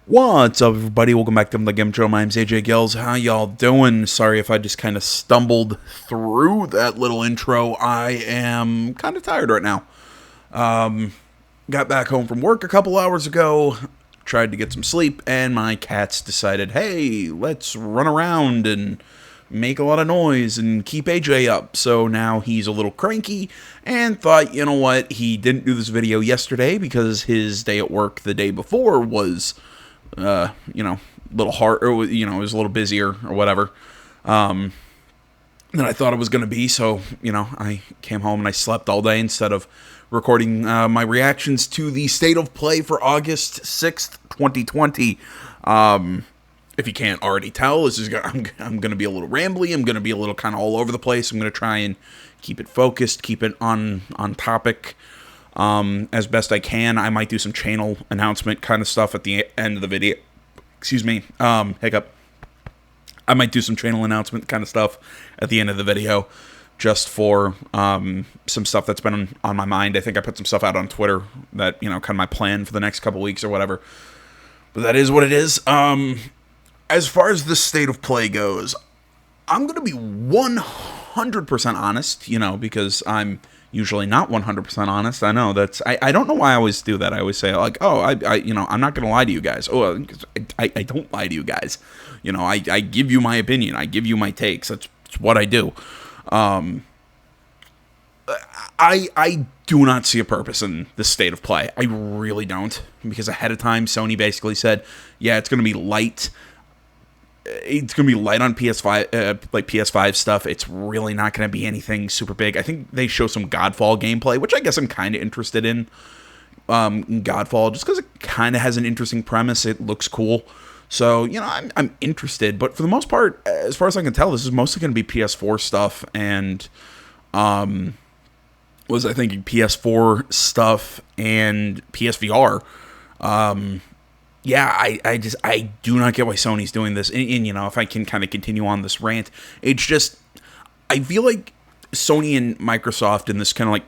What's up, everybody? Welcome back to the Game Show. My name's AJ Gills. How y'all doing? Sorry if I just kind of stumbled through that little intro. I am kind of tired right now. Got back home from work a couple hours ago, tried to get some sleep, and my cats decided, hey, let's run around and make a lot of noise and keep AJ up. So now he's a little cranky and thought, you know what, he didn't do this video yesterday because his day at work the day before was a little hard, or, it was a little busier or whatever, than I thought it was going to be. So, I came home and I slept all day instead of recording my reactions to the State of Play for August 6th, 2020. If you can't already tell, I'm going to be a little rambly. I'm going to be a little kind of all over the place. I'm going to try and keep it focused, keep it on topic. As best I can. I might do some channel announcement kind of stuff at the end of the video. Excuse me. Hiccup. I might do some channel announcement kind of stuff at the end of the video, just for some stuff that's been on my mind. I think I put some stuff out on Twitter that, kind of my plan for the next couple weeks or whatever. But that is what it is. As far as the State of Play goes, I'm going to be 100% honest, because I'm usually not 100% honest. I know I don't know why I always do that. I always say, like, oh, I'm not going to lie to you guys. Oh, I don't lie to you guys. I give you my opinion. I give you my takes. That's what I do. I do not see a purpose in the State of Play. I really don't. Because ahead of time, Sony basically said, yeah, it's going to be light. It's going to be light on PS5, like PS5 stuff. It's really not going to be anything super big. I think they show some Godfall gameplay, which I guess I'm kind of interested in. Godfall, just because it kind of has an interesting premise. It looks cool. So, I'm interested. But for the most part, as far as I can tell, this is mostly going to be PS4 stuff. And, was I thinking PS4 stuff and PSVR. Yeah, I do not get why Sony's doing this. And if I can kind of continue on this rant, it's just, I feel like Sony and Microsoft in this kind of like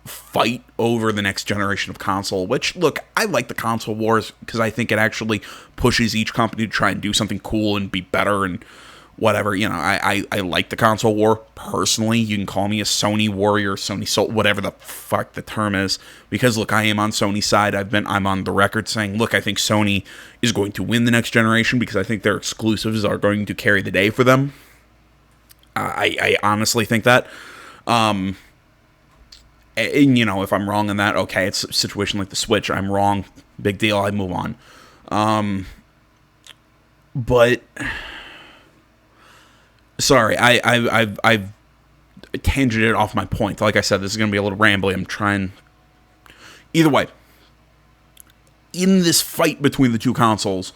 fight over the next generation of console, which, look, I like the console wars because I think it actually pushes each company to try and do something cool and be better and whatever. I like the console war personally. You can call me a Sony warrior, Sony soul, whatever the fuck the term is, because look, I am on Sony's side. I'm on the record saying, look, I think Sony is going to win the next generation because I think their exclusives are going to carry the day for them. I honestly think that. And if I'm wrong on that, okay, it's a situation like the Switch. I'm wrong. Big deal. I move on. But sorry, I've tangented off my point. Like I said, this is going to be a little rambly. I'm trying. Either way, in this fight between the two consoles,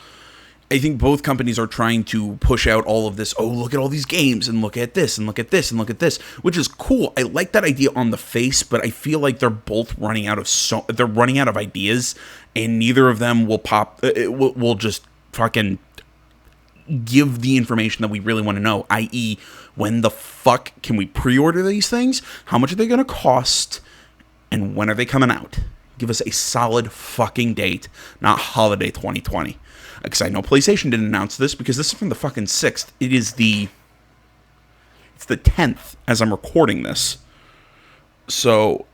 I think both companies are trying to push out all of this. Oh, look at all these games, and look at this, and look at this, and look at this, which is cool. I like that idea on the face, but I feel like they're both running out of they're running out of ideas, and neither of them will pop. Will just fucking give the information that we really want to know, i.e., when the fuck can we pre-order these things? How much are they going to cost? And when are they coming out? Give us a solid fucking date, not holiday 2020. Because I know PlayStation didn't announce this because this is from the fucking 6th. It's the 10th as I'm recording this. So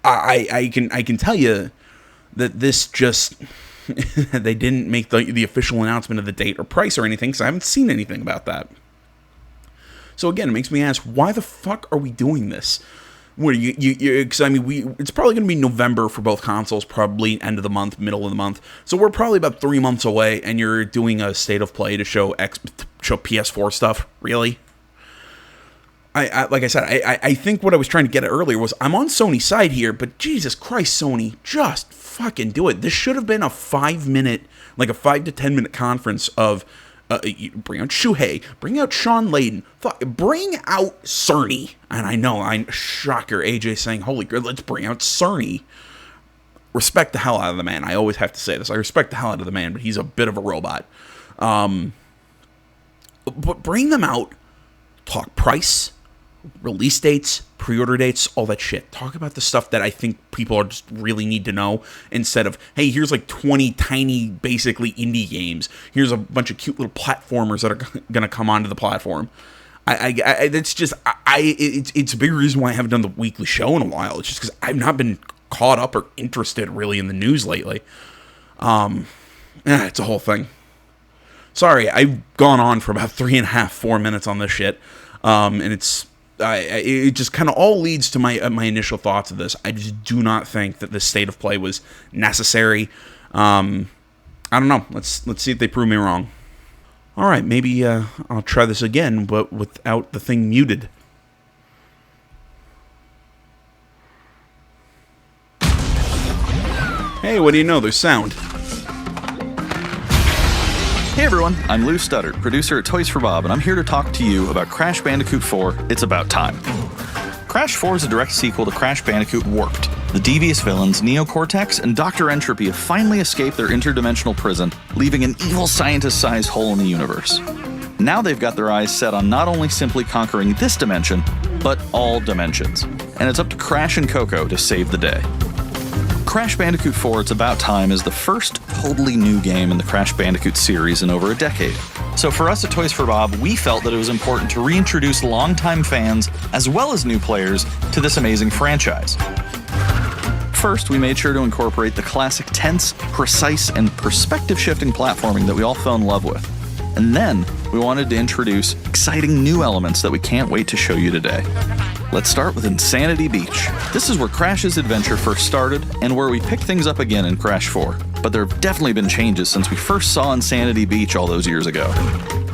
I can tell you that this just they didn't make the official announcement of the date or price or anything, because I haven't seen anything about that. So again, it makes me ask, why the fuck are we doing this? What because it's probably going to be November for both consoles, probably end of the month, middle of the month. So we're probably about 3 months away, and you're doing a State of Play to show PS4 stuff. Really? Like I said, I think what I was trying to get at earlier was I'm on Sony's side here, but Jesus Christ, Sony, just fucking do it. This should have been a 5 to 10 minute conference of bring out Shuhei, bring out Sean Layden, bring out Cerny. And I know, shocker, AJ saying, holy God, let's bring out Cerny. Respect the hell out of the man. I always have to say this. I respect the hell out of the man, but he's a bit of a robot. But bring them out, talk price, release dates, pre-order dates, all that shit. Talk about the stuff that I think people are just really need to know, instead of, hey, here's like 20 tiny, basically indie games. Here's a bunch of cute little platformers that are gonna come onto the platform. It's a big reason why I haven't done the weekly show in a while. It's just because I've not been caught up or interested really in the news lately. It's a whole thing. Sorry, I've gone on for about 4 minutes on this shit, and it just kind of all leads to my initial thoughts of this. I just do not think that this state of play was necessary. I don't know. Let's see if they prove me wrong. All right, maybe I'll try this again, but without the thing muted. Hey, what do you know? There's sound. Hey everyone, I'm Lou Studdard, producer at Toys for Bob, and I'm here to talk to you about Crash Bandicoot 4, It's About Time. Crash 4 is a direct sequel to Crash Bandicoot Warped. The devious villains, Neo Cortex and Dr. Entropy, have finally escaped their interdimensional prison, leaving an evil scientist-sized hole in the universe. Now they've got their eyes set on not only simply conquering this dimension, but all dimensions. And it's up to Crash and Coco to save the day. Crash Bandicoot 4 It's About Time is the first totally new game in the Crash Bandicoot series in over a decade. So for us at Toys for Bob, we felt that it was important to reintroduce longtime fans, as well as new players, to this amazing franchise. First, we made sure to incorporate the classic tense, precise, and perspective-shifting platforming that we all fell in love with. And then, we wanted to introduce exciting new elements that we can't wait to show you today. Let's start with Insanity Beach. This is where Crash's adventure first started, and where we picked things up again in Crash 4. But there have definitely been changes since we first saw Insanity Beach all those years ago.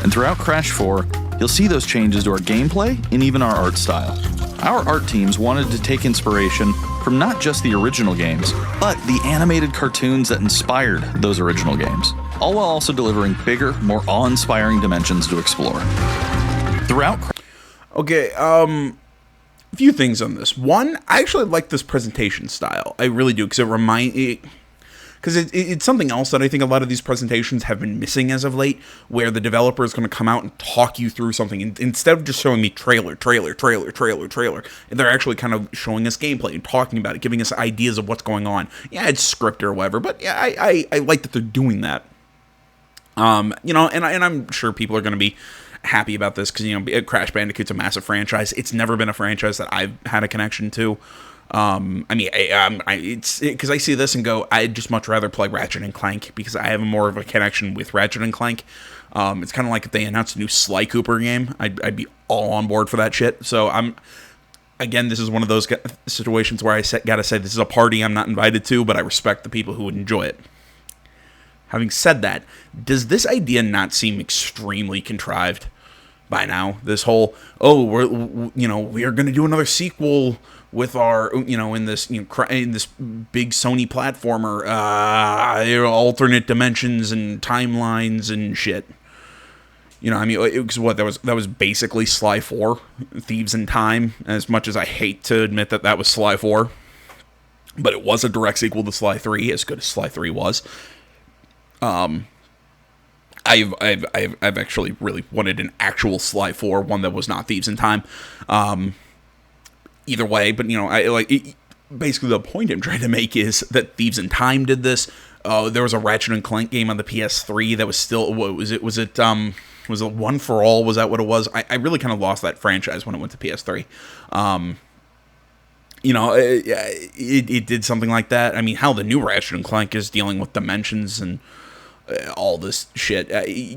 And throughout Crash 4, you'll see those changes to our gameplay and even our art style. Our art teams wanted to take inspiration from not just the original games, but the animated cartoons that inspired those original games, all while also delivering bigger, more awe-inspiring dimensions to explore. Okay, a few things on this. One, I actually like this presentation style. I really do, because it's something else that I think a lot of these presentations have been missing as of late, where the developer is going to come out and talk you through something, and instead of just showing me trailer, they're actually kind of showing us gameplay and talking about it, giving us ideas of what's going on. Yeah, it's scripted or whatever, but yeah, I like that they're doing that. And I'm sure people are going to be happy about this because, Crash Bandicoot's a massive franchise. It's never been a franchise that I've had a connection to. It's because I see this and go, I'd just much rather play Ratchet and Clank because I have more of a connection with Ratchet and Clank. It's kind of like if they announced a new Sly Cooper game, I'd be all on board for that shit. So this is one of those situations where I gotta say this is a party I'm not invited to, but I respect the people who would enjoy it. Having said that, does this idea not seem extremely contrived by now? This whole, we are going to do another sequel with our, in this big Sony platformer, alternate dimensions and timelines and shit. It was that was basically Sly 4, Thieves in Time. As much as I hate to admit that was Sly 4, but it was a direct sequel to Sly 3, as good as Sly 3 was. I've actually really wanted an actual Sly 4, one that was not Thieves in Time. Either way, but basically the point I'm trying to make is that Thieves in Time did this. There was a Ratchet and Clank game on the PS3 that was still, was it One for All? Was that what it was? I really kind of lost that franchise when it went to PS3. It did something like that. I mean, how the new Ratchet and Clank is dealing with dimensions and all this shit.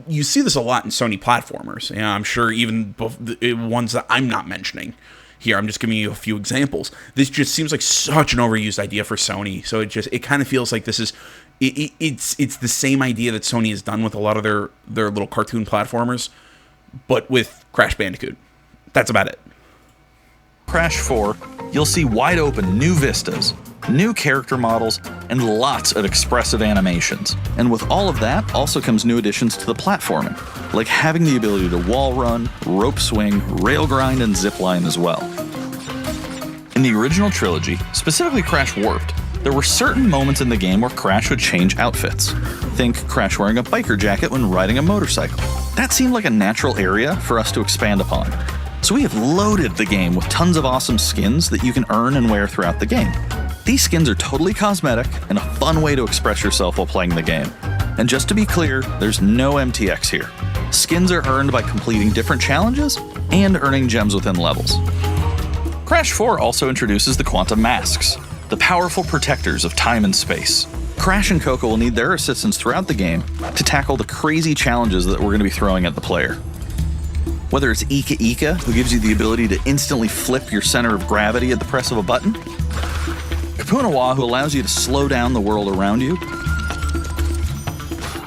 You see this a lot in Sony platformers. I'm sure even ones that I'm not mentioning here. I'm just giving you a few examples. This just seems like such an overused idea for Sony. So it kind of feels like this is it's the same idea that Sony has done with a lot of their little cartoon platformers, but with Crash Bandicoot. That's about it. Crash 4, you'll see wide open new vistas, new character models, and lots of expressive animations. And with all of that also comes new additions to the platforming, like having the ability to wall run, rope swing, rail grind, and zip line as well. In the original trilogy, specifically Crash Warped, there were certain moments in the game where Crash would change outfits. Think Crash wearing a biker jacket when riding a motorcycle. That seemed like a natural area for us to expand upon. So So we have loaded the game with tons of awesome skins that you can earn and wear throughout the game. These skins are totally cosmetic and a fun way to express yourself while playing the game. And just to be clear, there's no MTX here. Skins are earned by completing different challenges and earning gems within levels. Crash 4 also introduces the Quantum Masks, the powerful protectors of time and space. Crash and Coco will need their assistance throughout the game to tackle the crazy challenges that we're going to be throwing at the player. Whether it's Ika Ika, who gives you the ability to instantly flip your center of gravity at the press of a button, Kapunawa, who allows you to slow down the world around you,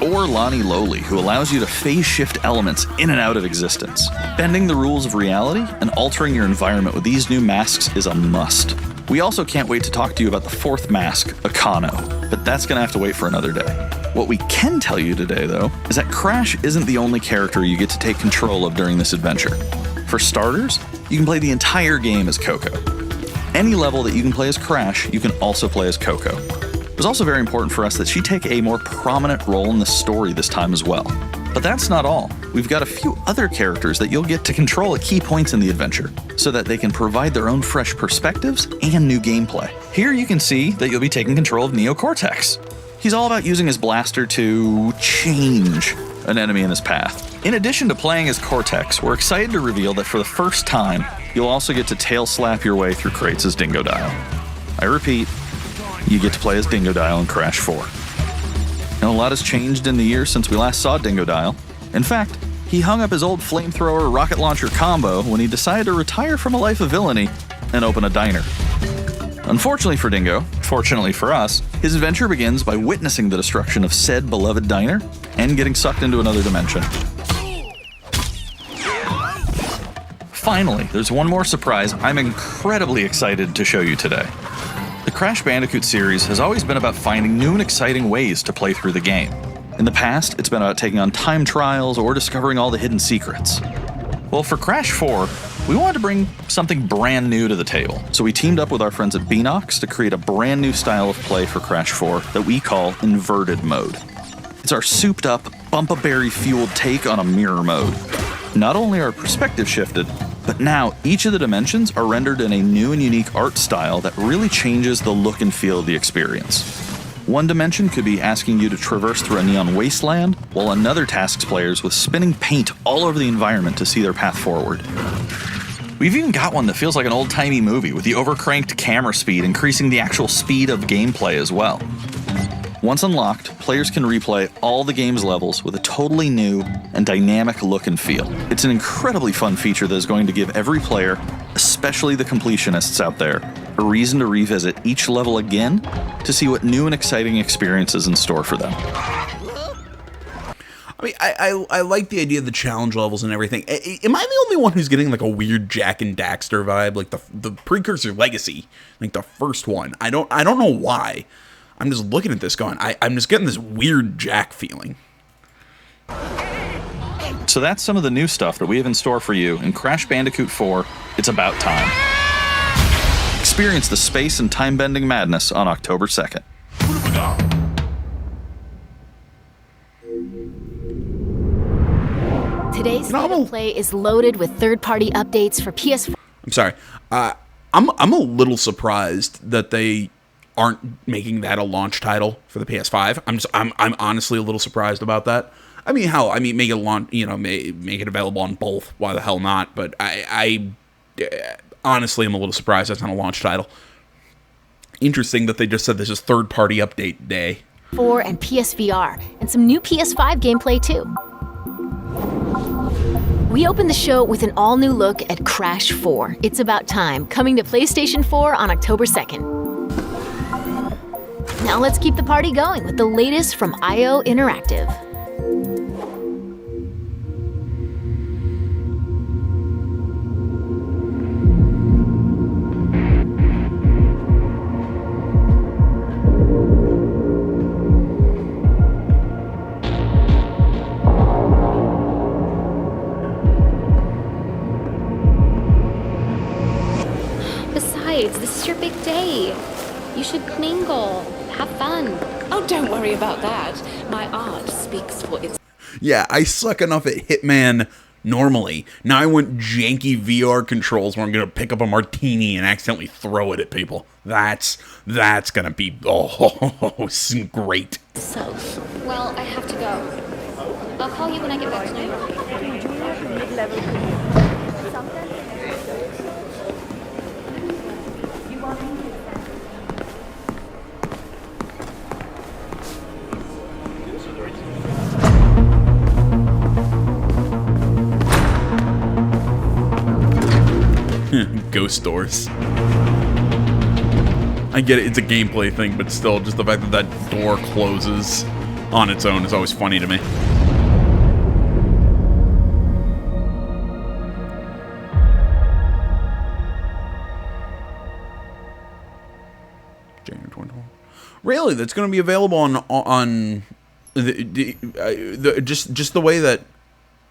or Lani Loli, who allows you to phase shift elements in and out of existence. Bending the rules of reality and altering your environment with these new masks is a must. We also can't wait to talk to you about the fourth mask, Akano, but that's gonna have to wait for another day. What we can tell you today, though, is that Crash isn't the only character you get to take control of during this adventure. For starters, you can play the entire game as Coco. Any level that you can play as Crash, you can also play as Coco. It was also very important for us that she take a more prominent role in the story this time as well. But that's not all. We've got a few other characters that you'll get to control at key points in the adventure, so that they can provide their own fresh perspectives and new gameplay. Here you can see that you'll be taking control of Neo Cortex. He's all about using his blaster to change an enemy in his path. In addition to playing as Cortex, we're excited to reveal that for the first time, you'll also get to tail slap your way through crates as Dingodile. I repeat, you get to play as Dingodile in Crash 4. And a lot has changed in the years since we last saw Dingodile. In fact, he hung up his old flamethrower rocket launcher combo when he decided to retire from a life of villainy and open a diner. Unfortunately for Dingo, fortunately for us, his adventure begins by witnessing the destruction of said beloved diner and getting sucked into another dimension. Finally, there's one more surprise I'm incredibly excited to show you today. The Crash Bandicoot series has always been about finding new and exciting ways to play through the game. In the past, it's been about taking on time trials or discovering all the hidden secrets. Well, for Crash 4, we wanted to bring something brand new to the table, so we teamed up with our friends at Beanox to create a brand new style of play for Crash 4 that we call Inverted Mode. It's our souped-up, bumpa-berry-fueled take on a mirror mode. Not only are perspectives shifted, but now each of the dimensions are rendered in a new and unique art style that really changes the look and feel of the experience. One dimension could be asking you to traverse through a neon wasteland, while another tasks players with spinning paint all over the environment to see their path forward. We've even got one that feels like an old-timey movie, with the overcranked camera speed increasing the actual speed of gameplay as well. Once unlocked, players can replay all the game's levels with a totally new and dynamic look and feel. It's an incredibly fun feature that is going to give every player, especially the completionists out there, a reason to revisit each level again to see what new and exciting experience is in store for them. I mean, I like the idea of the challenge levels and everything. Am I the only one who's getting like a weird Jack and Daxter vibe, like the precursor Legacy, like the first one? I don't know why. I'm just looking at this going, I'm just getting this weird Jack feeling. So that's some of the new stuff that we have in store for you in Crash Bandicoot 4, It's About Time. Experience the space and time-bending madness on October 2nd. Today's State of Play is loaded with third-party updates for PS4. I'm sorry. I'm a little surprised that they aren't making that a launch title for the PS5. I'm honestly a little surprised about that. I mean, make it launch, make it available on both. Why the hell not? But I honestly am a little surprised that's not a launch title. Interesting that they just said this is third-party update day. 4 and PSVR, and some new PS5 gameplay too. We open the show with an all-new look at Crash 4, It's About Time, coming to PlayStation 4 on October 2nd. Now let's keep the party going with the latest from IO Interactive. Besides, this is your big day. You should mingle, have fun. Oh, don't worry about that. My art speaks for itself. Yeah, I suck enough at Hitman normally. Now I want janky VR controls where I'm going to pick up a martini and accidentally throw it at people. That's going to be great. So, well, I have to go. I'll call you when I get back to New York. Ghost doors. I get it, it's a gameplay thing, but still, just the fact that that door closes on its own is always funny to me. January 2020. Really? That's going to be available on just the way that.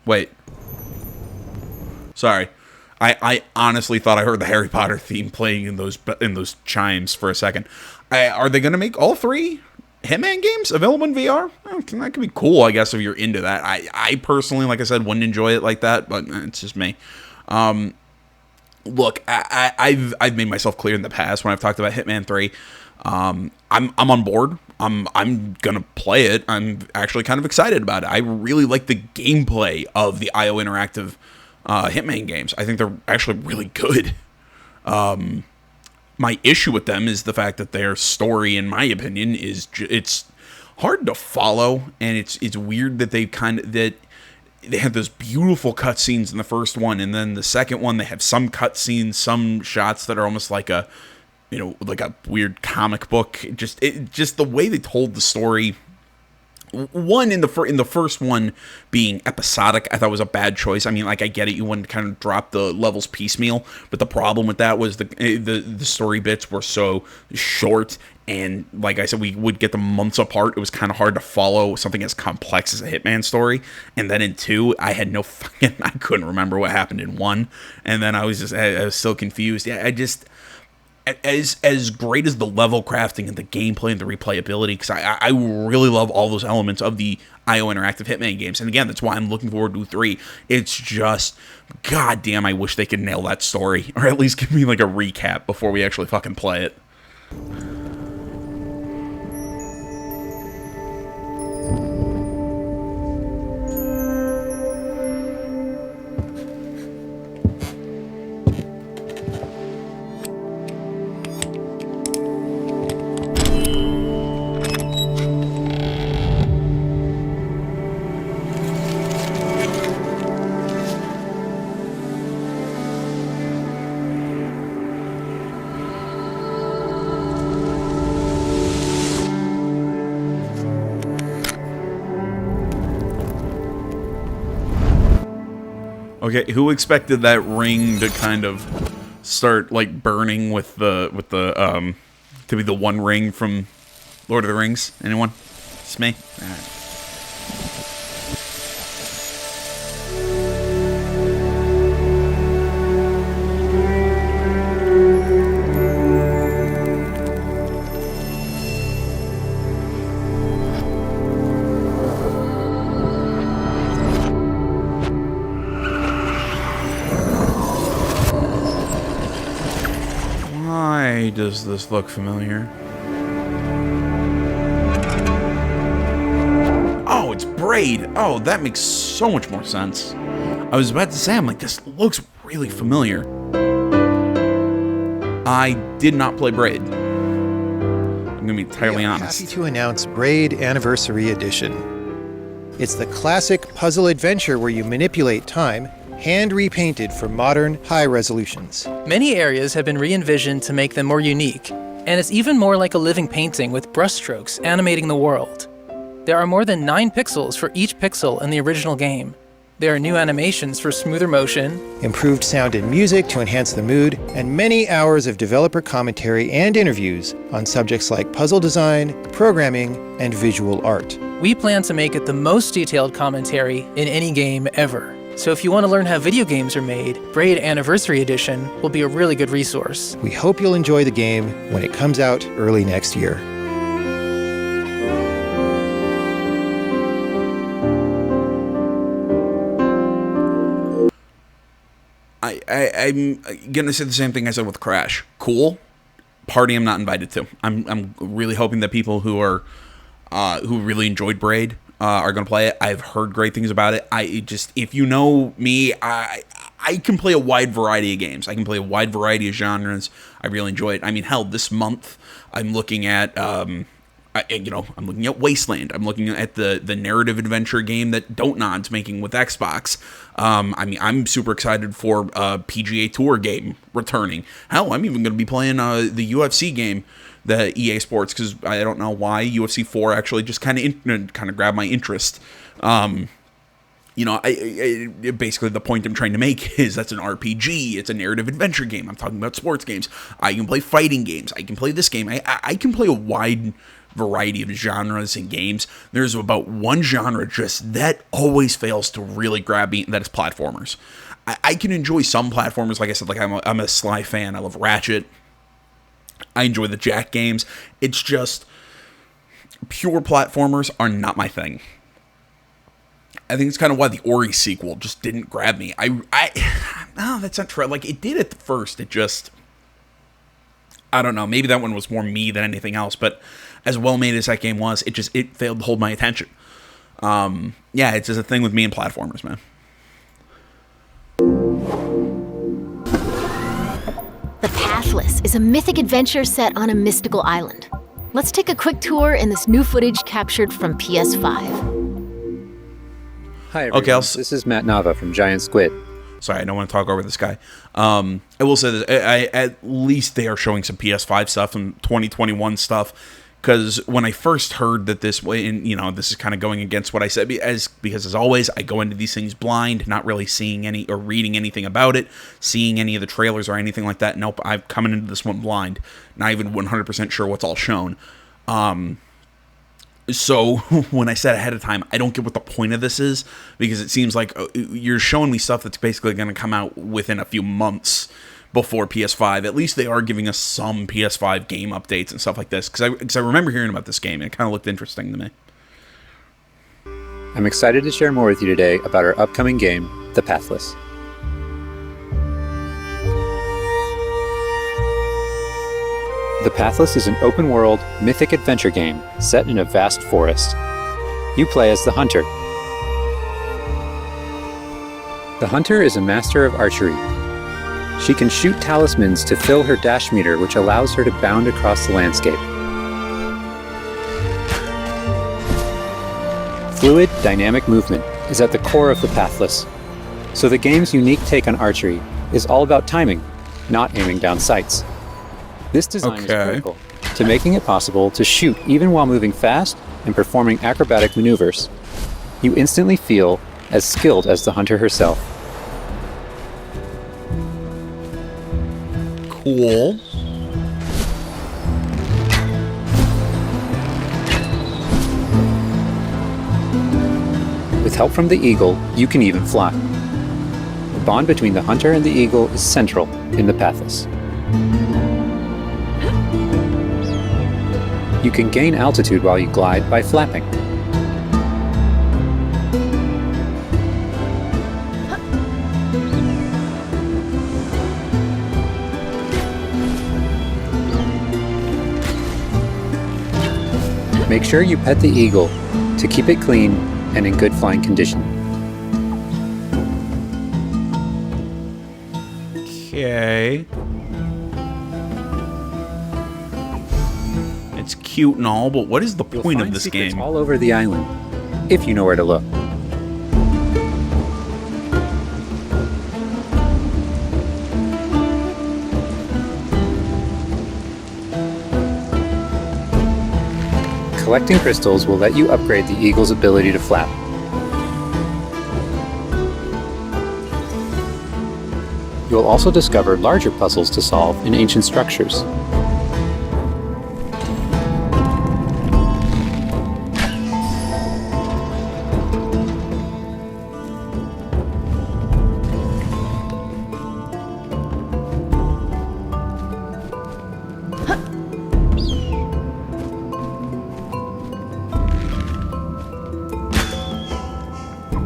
Wait. Sorry. I honestly thought I heard the Harry Potter theme playing in those chimes for a second. Are they going to make all 3 Hitman games available in VR? That could be cool, I guess, if you're into that. I personally, like I said, wouldn't enjoy it like that, but it's just me. Look, I've made myself clear in the past when I've talked about Hitman 3. I'm on board. I'm gonna play it. I'm actually kind of excited about it. I really like the gameplay of the IO Interactive Hitman games. I think they're actually really good. My issue with them is the fact that their story, in my opinion, is it's hard to follow, and it's weird that they have those beautiful cutscenes in the first one, and then the second one they have some cutscenes, some shots that are almost like a weird comic book. Just the way they told the story. One in the first one being episodic, I thought was a bad choice. I mean, like, I get it, you wouldn't kind of drop the levels piecemeal, but the problem with that was the story bits were so short, and like I said, we would get them months apart. It was kind of hard to follow something as complex as a Hitman story. And then in 2, I couldn't remember what happened in 1, and then I was still confused. Yeah, as great as the level crafting and the gameplay and the replayability, because I really love all those elements of the IO Interactive Hitman games. And again, that's why I'm looking forward to 3. It's just, goddamn, I wish they could nail that story, or at least give me like a recap before we actually fucking play it. Okay, who expected that ring to kind of start like burning with the to be the one ring from Lord of the Rings? Anyone? It's me. All right. Why does this look familiar? Oh, it's Braid. Oh, that makes so much more sense. I was about to say, I'm like, this looks really familiar. I did not play Braid. I'm gonna be entirely honest. Happy to announce Braid Anniversary Edition. It's the classic puzzle adventure where you manipulate time, hand repainted for modern high resolutions. Many areas have been re-envisioned to make them more unique, and it's even more like a living painting with brushstrokes animating the world. There are more than 9 pixels for each pixel in the original game. There are new animations for smoother motion, improved sound and music to enhance the mood, and many hours of developer commentary and interviews on subjects like puzzle design, programming, and visual art. We plan to make it the most detailed commentary in any game ever. So if you want to learn how video games are made, Braid Anniversary Edition will be a really good resource. We hope you'll enjoy the game when it comes out early next year. I'm gonna say the same thing I said with Crash. Cool. Party I'm not invited to. I'm really hoping that people who are who really enjoyed Braid are gonna play it. I've heard great things about it. If you know me, I can play a wide variety of games. I can play a wide variety of genres. I really enjoy it. I mean, hell, this month I'm looking at I'm looking at Wasteland. I'm looking at the narrative adventure game that Dontnod's making with Xbox. I'm super excited for a PGA Tour game returning. Hell, I'm even going to be playing the UFC game, the EA Sports, because I don't know why UFC 4 actually just kind of grabbed my interest. Basically the point I'm trying to make is that's an RPG. It's a narrative adventure game. I'm talking about sports games. I can play fighting games. I can play this game. I can play a wide variety of genres and games. There's about one genre just that always fails to really grab me, and that is platformers. I can enjoy some platformers. Like I said, like I'm a Sly fan. I love Ratchet. I enjoy the Jack games. It's just pure platformers are not my thing. I think it's kind of why the Ori sequel just didn't grab me. No, that's not true. Like, it did at first. It just, I don't know. Maybe that one was more me than anything else. But as well made as that game was, it failed to hold my attention. It's just a thing with me and platformers, man. The Pathless is a mythic adventure set on a mystical island. Let's take a quick tour in this new footage captured from PS5. Hi everyone, this is Matt Nava from Giant Squid. Sorry, I don't want to talk over this guy. I will say this, at least they are showing some PS5 stuff and 2021 stuff, because when I first heard that this way, and this is kind of going against what I said, because as always, I go into these things blind, not really seeing any or reading anything about it, seeing any of the trailers or anything like that. Nope, I'm coming into this one blind, not even 100% sure what's all shown. So when I said ahead of time, I don't get what the point of this is, because it seems like you're showing me stuff that's basically going to come out within a few months before PS5. At least they are giving us some PS5 game updates and stuff like this, because I remember hearing about this game and it kind of looked interesting to me. I'm excited to share more with you today about our upcoming game, The Pathless. The Pathless is an open-world, mythic adventure game set in a vast forest. You play as the Hunter. The Hunter is a master of archery. She can shoot talismans to fill her dash meter, which allows her to bound across the landscape. Fluid, dynamic movement is at the core of the Pathless. So the game's unique take on archery is all about timing, not aiming down sights. This design is critical to making it possible to shoot even while moving fast and performing acrobatic maneuvers. You instantly feel as skilled as the hunter herself. Cool. With help from the eagle, you can even fly. The bond between the hunter and the eagle is central in the Pathless. You can gain altitude while you glide by flapping. Make sure you pet the eagle to keep it clean and in good flying condition. Okay. It's cute and all, but what is the point of this game? All over the island, if you know where to look. Collecting crystals will let you upgrade the eagle's ability to flap. You will also discover larger puzzles to solve in ancient structures.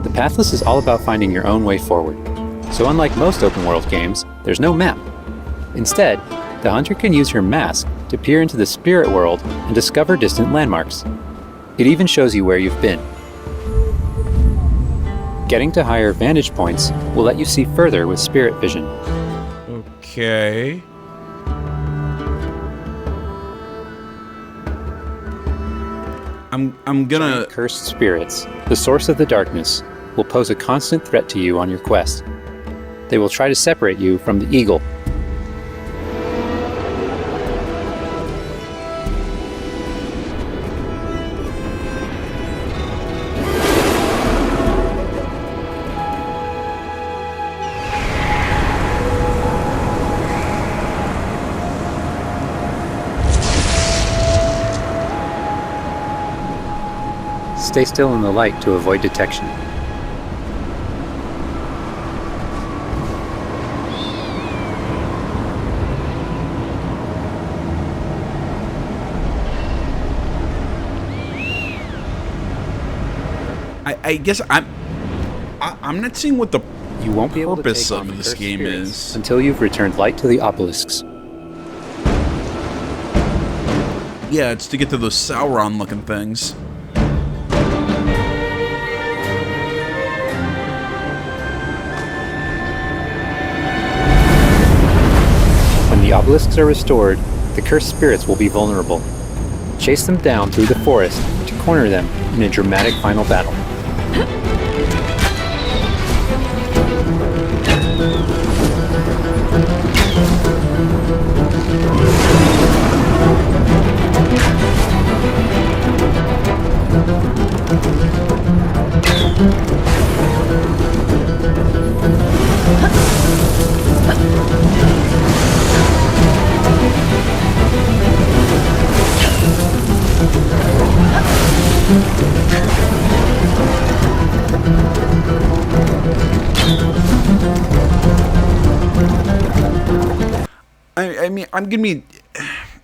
The Pathless is all about finding your own way forward, So unlike most open world games, there's no map. Instead, the hunter can use her mask to peer into the spirit world and discover distant landmarks. It even shows you where you've been. Getting to higher vantage points will let you see further with spirit vision. Okay. I'm gonna... Cursed spirits, the source of the darkness, will pose a constant threat to you on your quest. They will try to separate you from the eagle. Stay still in the light to avoid detection. I guess I'm not seeing what the You won't be able to purpose take on of the this cursed game spirits is. until you've returned light to the obelisks. Yeah, it's to get to those Sauron-looking things. When the obelisks are restored, the cursed spirits will be vulnerable. Chase them down through the forest to corner them in a dramatic final battle. I mean, I'm gonna be...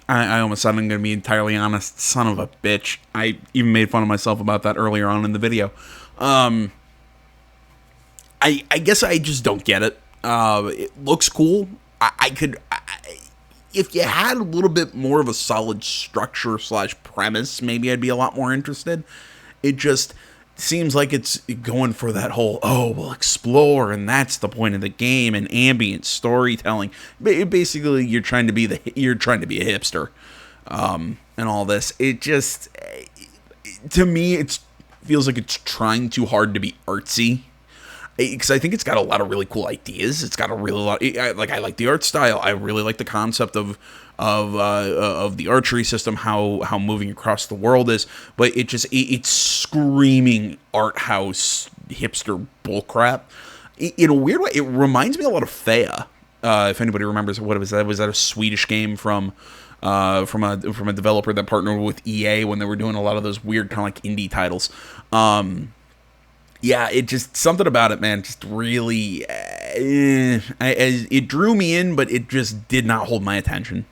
I almost said I'm gonna be entirely honest. Son of a bitch. I even made fun of myself about that earlier on in the video. I guess I just don't get it. It looks cool. If you had a little bit more of a solid structure / premise, maybe I'd be a lot more interested. It just seems like it's going for that whole, oh, we'll explore, and that's the point of the game, and ambient storytelling. Basically, you're trying to be a hipster, and all this. It just, to me, it feels like it's trying too hard to be artsy. Because I think it's got a lot of really cool ideas. It's got a really lot. I like the art style. I really like the concept of the archery system, how moving across the world is. But it's screaming art house hipster bullcrap. In a weird way, it reminds me a lot of Thea. If anybody remembers, what was that? Was that a Swedish game from a developer that partnered with EA when they were doing a lot of those weird kind of like indie titles. Yeah, it just, something about it, man, just really, it drew me in, but it just did not hold my attention.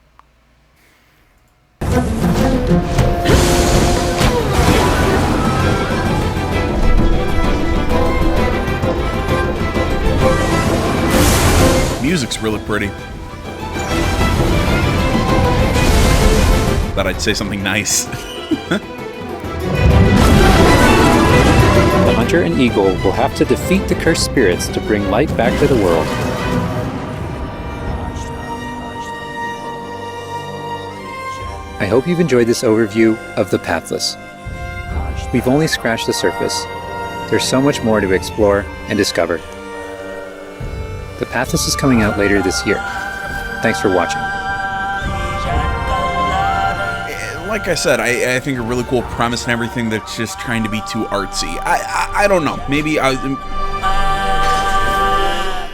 Music's really pretty. Thought I'd say something nice. The hunter and eagle will have to defeat the cursed spirits to bring light back to the world. I hope you've enjoyed this overview of The Pathless. We've only scratched the surface. There's so much more to explore and discover. The Pathless is coming out later this year. Thanks for watching. Like I said, I think a really cool premise and everything that's just trying to be too artsy. I don't know. Maybe I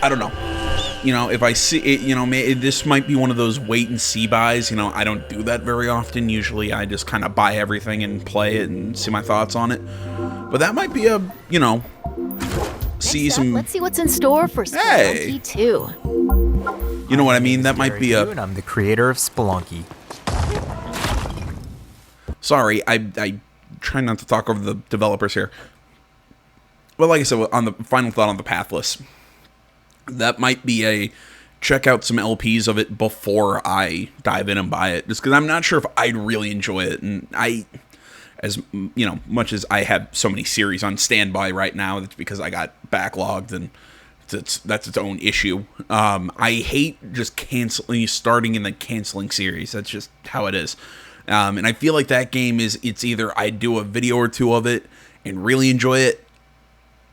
don't know. You know, if I see it, you know, this might be one of those wait and see buys. You know, I don't do that very often. Usually I just kind of buy everything and play it and see my thoughts on it. But that might be a, you know, see some... Let's see what's in store for Spelunky 2. You know what I mean? That might be a... And I'm the creator of Spelunky. Sorry, I try not to talk over the developers here. But like I said, on the final thought on The Pathless, that might be a check out some LPs of it before I dive in and buy it, just because I'm not sure if I'd really enjoy it. And as much as I have so many series on standby right now, that's because I got backlogged, and that's its own issue. I hate just starting and then canceling series. That's just how it is. And I feel like that game it's either I do a video or two of it and really enjoy it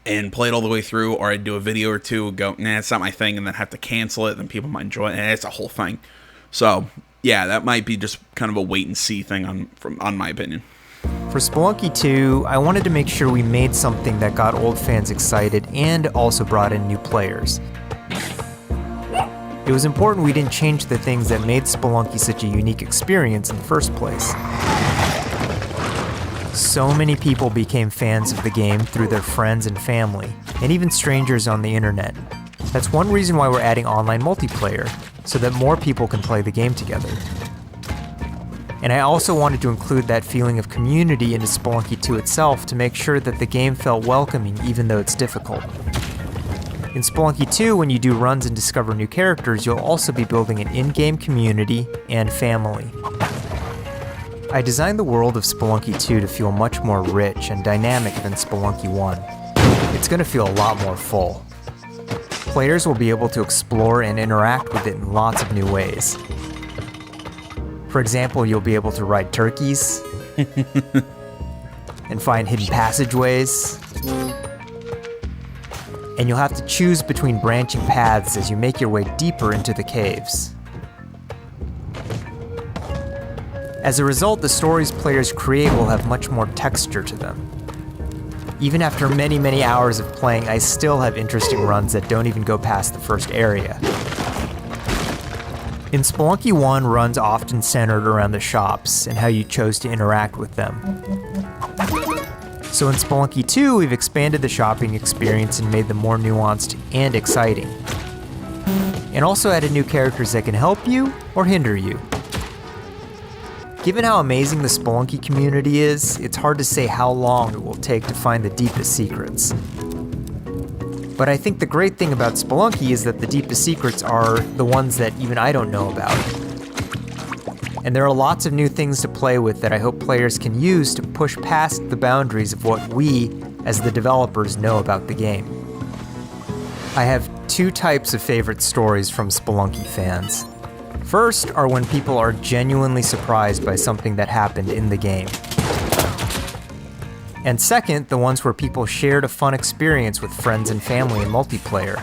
and play it all the way through, or I do a video or two, go, nah, it's not my thing, and then have to cancel it, then people might enjoy it, and it's a whole thing. So, yeah, that might be just kind of a wait-and-see thing on my opinion. For Spelunky 2, I wanted to make sure we made something that got old fans excited and also brought in new players. It was important we didn't change the things that made Spelunky such a unique experience in the first place. So many people became fans of the game through their friends and family, and even strangers on the internet. That's one reason why we're adding online multiplayer, so that more people can play the game together. And I also wanted to include that feeling of community into Spelunky 2 itself to make sure that the game felt welcoming even though it's difficult. In Spelunky 2, when you do runs and discover new characters, you'll also be building an in-game community and family. I designed the world of Spelunky 2 to feel much more rich and dynamic than Spelunky 1. It's going to feel a lot more full. Players will be able to explore and interact with it in lots of new ways. For example, you'll be able to ride turkeys and find hidden passageways. And you'll have to choose between branching paths as you make your way deeper into the caves. As a result, the stories players create will have much more texture to them. Even after many, many hours of playing, I still have interesting runs that don't even go past the first area. In Spelunky 1, runs often centered around the shops and how you chose to interact with them. So in Spelunky 2, we've expanded the shopping experience and made them more nuanced and exciting. And also added new characters that can help you or hinder you. Given how amazing the Spelunky community is, it's hard to say how long it will take to find the deepest secrets. But I think the great thing about Spelunky is that the deepest secrets are the ones that even I don't know about. And there are lots of new things to play with that I hope players can use to push past the boundaries of what we, as the developers, know about the game. I have two types of favorite stories from Spelunky fans. First are when people are genuinely surprised by something that happened in the game. And second, the ones where people shared a fun experience with friends and family in multiplayer.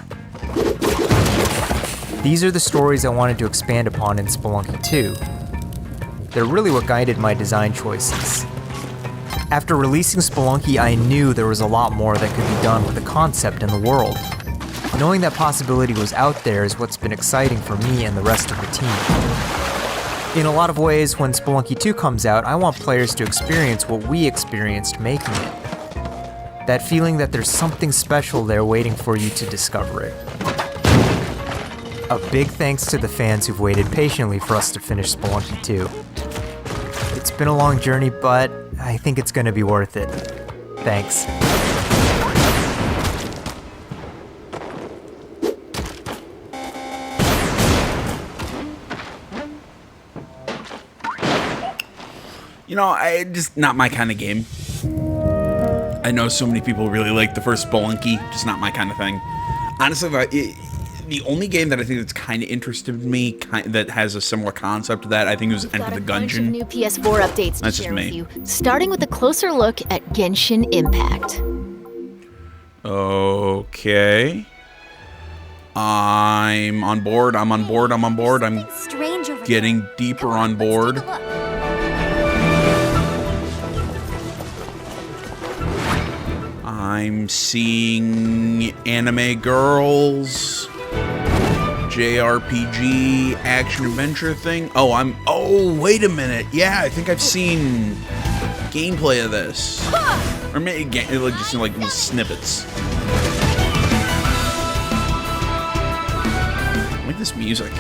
These are the stories I wanted to expand upon in Spelunky 2. They're really what guided my design choices. After releasing Spelunky, I knew there was a lot more that could be done with the concept and the world. Knowing that possibility was out there is what's been exciting for me and the rest of the team. In a lot of ways, when Spelunky 2 comes out, I want players to experience what we experienced making it. That feeling that there's something special there waiting for you to discover it. A big thanks to the fans who've waited patiently for us to finish Spelunky 2. It's been a long journey, but I think it's going to be worth it. Thanks. Just not my kind of game. I know so many people really like the first Spelunky, just not my kind of thing. Honestly, the only game that I think that's kind of interested me, that has a similar concept to that, I think it was Enter the Gungeon. New PS4 updates to That's share just with me. you, starting with a closer look at Genshin Impact. Okay. I'm on board. I'm getting deeper on board. I'm seeing anime girls, JRPG, action-adventure thing. Oh, wait a minute. Yeah, I think I've seen gameplay of this. Or maybe just like little snippets. I like this music.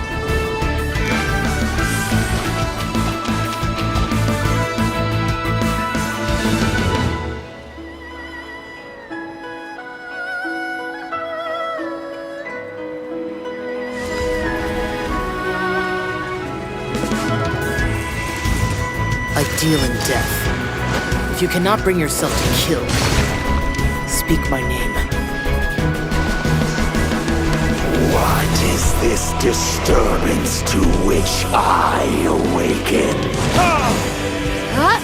deal in death. If you cannot bring yourself to kill, speak my name. What is this disturbance to which I awaken? Huh?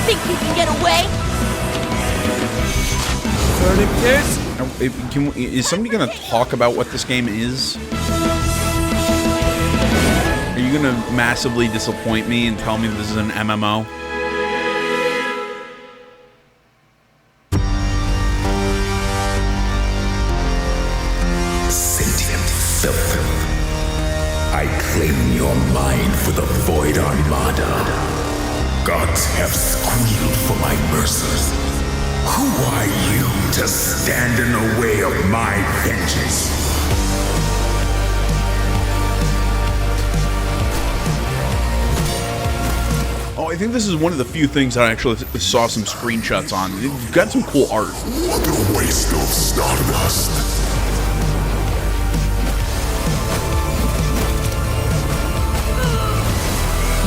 Think you can get away? Is somebody going to talk about what this game is? Are you going to massively disappoint me and tell me this is an MMO? Sentient filth. I claim your mind for the Void Armada. Gods have squealed for my mercy. Who are you to stand in the way of my vengeance? Oh, I think this is one of the few things that I actually saw some screenshots on. You've got some cool art. What a waste of stardust.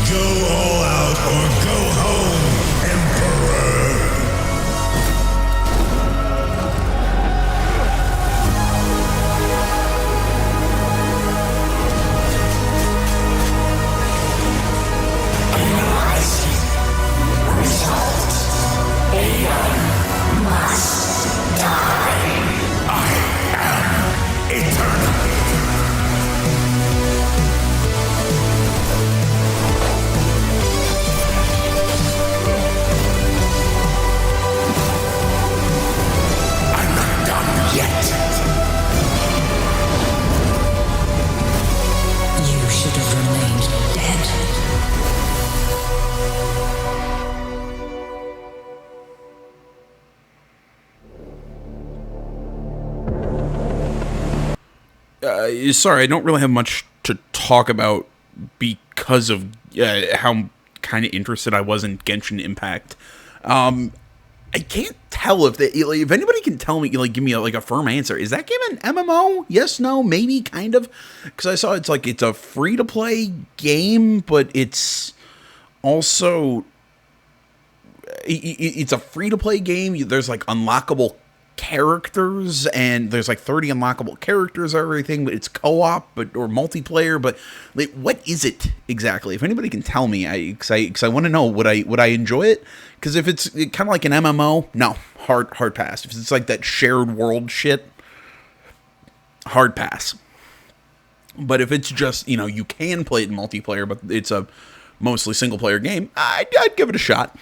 Go all out or go home, Emperor! Sorry, I don't really have much to talk about because of how kind of interested I was in Genshin Impact. I can't tell if anybody can tell me, give me a firm answer. Is that game an MMO? Yes, no, maybe, kind of. Because I saw it's a free-to-play game, but it's also it's a free-to-play game. There's unlockable characters, and there's 30 unlockable characters or everything, but it's co-op or multiplayer. But what is it exactly? If anybody can tell me, because I want to know, would I enjoy it? Because if it's kind of like an MMO, no, hard pass. If it's that shared world shit, hard pass. But if it's just you can play it in multiplayer, but it's a mostly single player game, I'd give it a shot.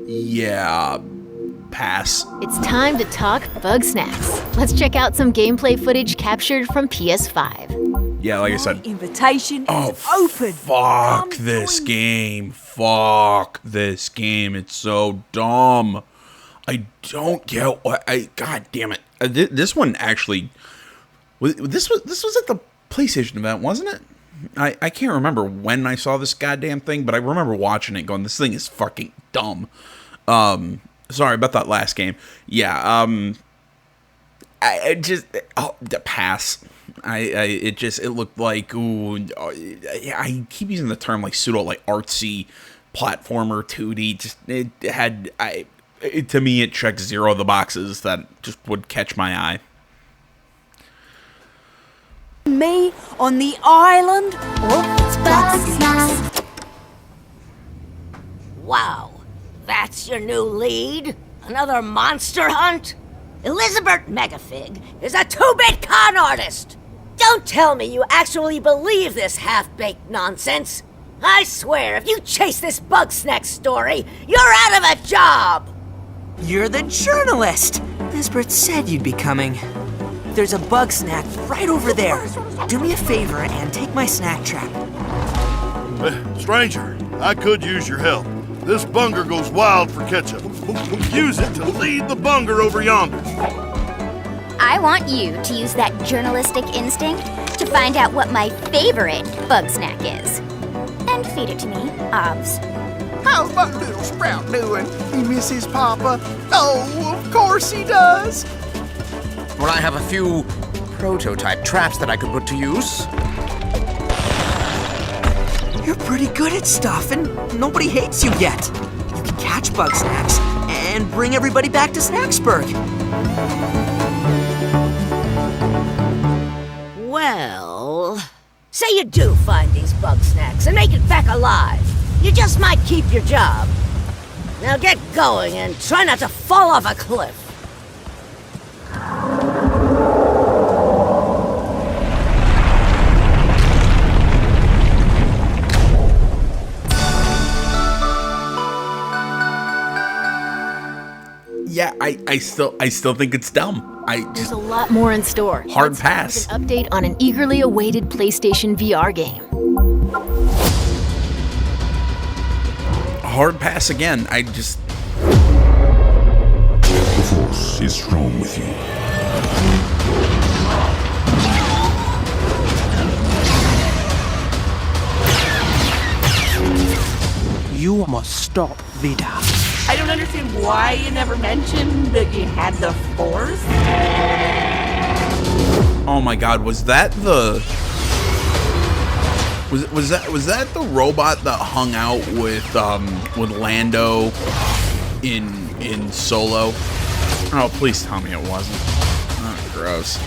Yeah, pass. It's time to talk bug snacks. Let's check out some gameplay footage captured from PS5. Yeah, like I said. Invitation is open. Fuck this game. Fuck this game. It's so dumb. I don't get what God damn it. This one actually. This was at the PlayStation event, wasn't it? I can't remember when I saw this goddamn thing, but I remember watching it going, this thing is fucking dumb. Sorry about that last game. Yeah, the pass. It looked like, ooh, I keep using the term pseudo artsy platformer 2D. Just to me, it checks zero of the boxes that just would catch my eye. Me on the island? Oh, it's Bugsnax. Wow, that's your new lead? Another monster hunt? Elizabeth Megafig is a 2-bit con artist! Don't tell me you actually believe this half-baked nonsense! I swear, if you chase this Bugsnax story, you're out of a job! You're the journalist! Lisbeth said you'd be coming. There's a Bugsnax right over there. Do me a favor and take my snack trap. Stranger, I could use your help. This bunger goes wild for ketchup. Use it to lead the bunger over yonder. I want you to use that journalistic instinct to find out what my favorite Bugsnax is. And feed it to me, obvs. How's my little sprout doing? He misses Papa? Oh, of course he does. Well, I have a few prototype traps that I could put to use. You're pretty good at stuff, and nobody hates you yet. You can catch Bugsnax and bring everybody back to Snacksburg. Well, say you do find these Bugsnax and make it back alive. You just might keep your job. Now get going and try not to fall off a cliff. Yeah, I still think it's dumb. There's a lot more in store. Hard pass. An update on an eagerly awaited PlayStation VR game. Hard pass again. The Force is strong with you. You must stop Vida. I don't understand why you never mentioned that you had the Force. Oh my God, was that the was that the robot that hung out with Lando in Solo? Oh, please tell me it wasn't. Oh, gross.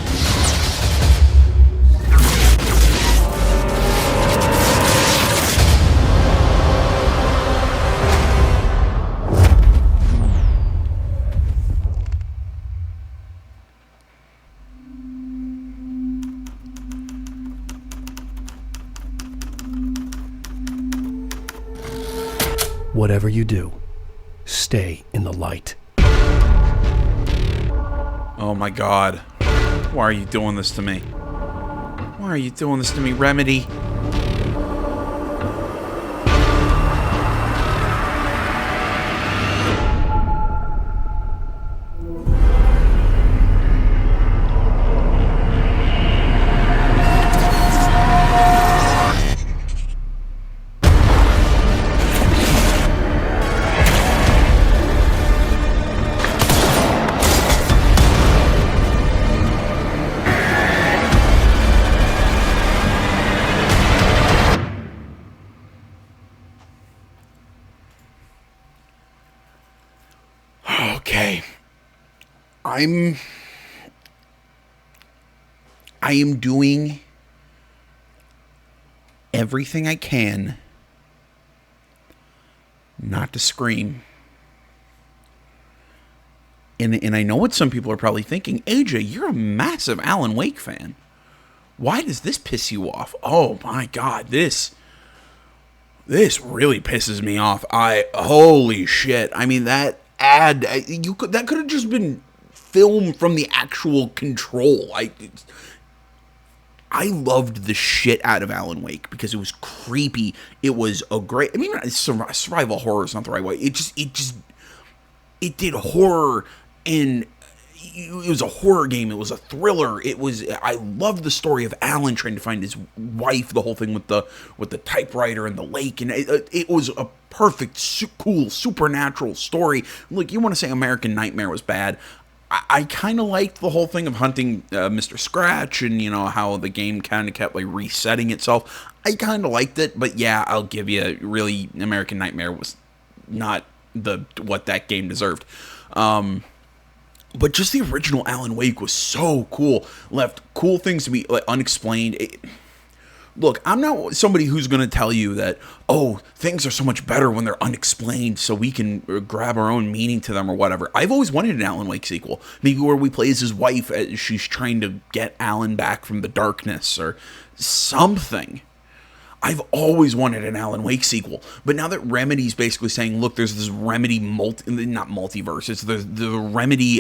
Whatever you do, stay in the light. Oh my God. Why are you doing this to me? Why are you doing this to me, Remedy? Okay. I am doing everything I can not to scream. And I know what some people are probably thinking. AJ, you're a massive Alan Wake fan. Why does this piss you off? Oh my God, this really pisses me off. Holy shit. I mean, that ad, that could have just been filmed from the actual Control. I loved the shit out of Alan Wake because it was creepy. It was a great, I mean, survival horror is not the right way. It did horror, and it was a horror game. It was a thriller. I loved the story of Alan trying to find his wife, the whole thing with the typewriter and the lake, and it was a perfect, cool, supernatural story. Look, you want to say American Nightmare was bad. I kind of liked the whole thing of hunting Mr. Scratch, and how the game kind of kept like resetting itself. I kind of liked it, but yeah, I'll give you, really, American Nightmare was not what that game deserved. But just the original Alan Wake was so cool. Left cool things to be like unexplained. Look, I'm not somebody who's going to tell you that, oh, things are so much better when they're unexplained, so we can grab our own meaning to them or whatever. I've always wanted an Alan Wake sequel. Maybe where we play as his wife as she's trying to get Alan back from the darkness or something. I've always wanted an Alan Wake sequel, but now that Remedy's basically saying, look, there's this Remedy not multiverse, it's the Remedy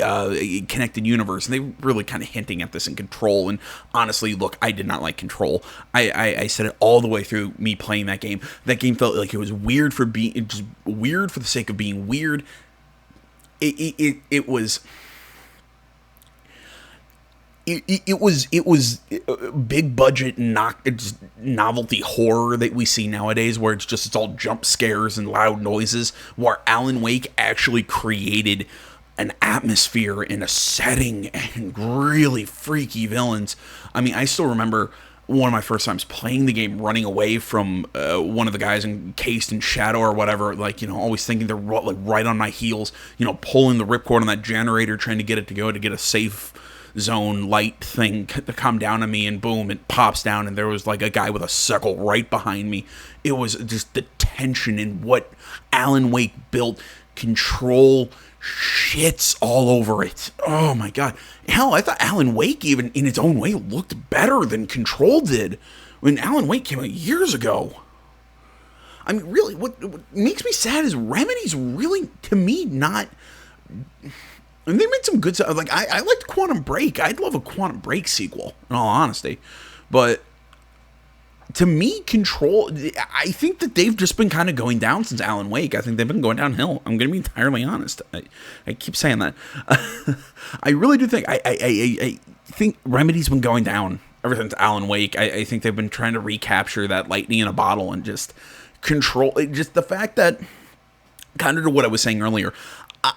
connected universe, and they really kind of hinting at this in Control, and honestly, look, I did not like Control. I said it all the way through me playing that game. That game felt like it was weird for being, just weird for the sake of being weird. It was big budget novelty horror that we see nowadays, where it's all jump scares and loud noises, where Alan Wake actually created an atmosphere and a setting and really freaky villains. I mean, I still remember one of my first times playing the game, running away from one of the guys encased in shadow or whatever, always thinking they're right on my heels, pulling the ripcord on that generator, trying to get it to go to get a safe zone light thing to come down on me, and boom, it pops down, and there was like a guy with a circle right behind me. It was just the tension in what Alan Wake built. Control shits all over it. Oh my god. Hell, I thought Alan Wake, even in its own way, looked better than Control did when Alan Wake came out years ago. I mean, really, what makes me sad is Remedy's really, to me, not... And they made some good stuff. Like, I liked Quantum Break. I'd love a Quantum Break sequel, in all honesty. But to me, Control, I think that they've just been kind of going down since Alan Wake. I think they've been going downhill. I'm going to be entirely honest. I keep saying that. I really do think, I think Remedy's been going down ever since Alan Wake. I think they've been trying to recapture that lightning in a bottle and just control. Just the fact that, kind of to what I was saying earlier,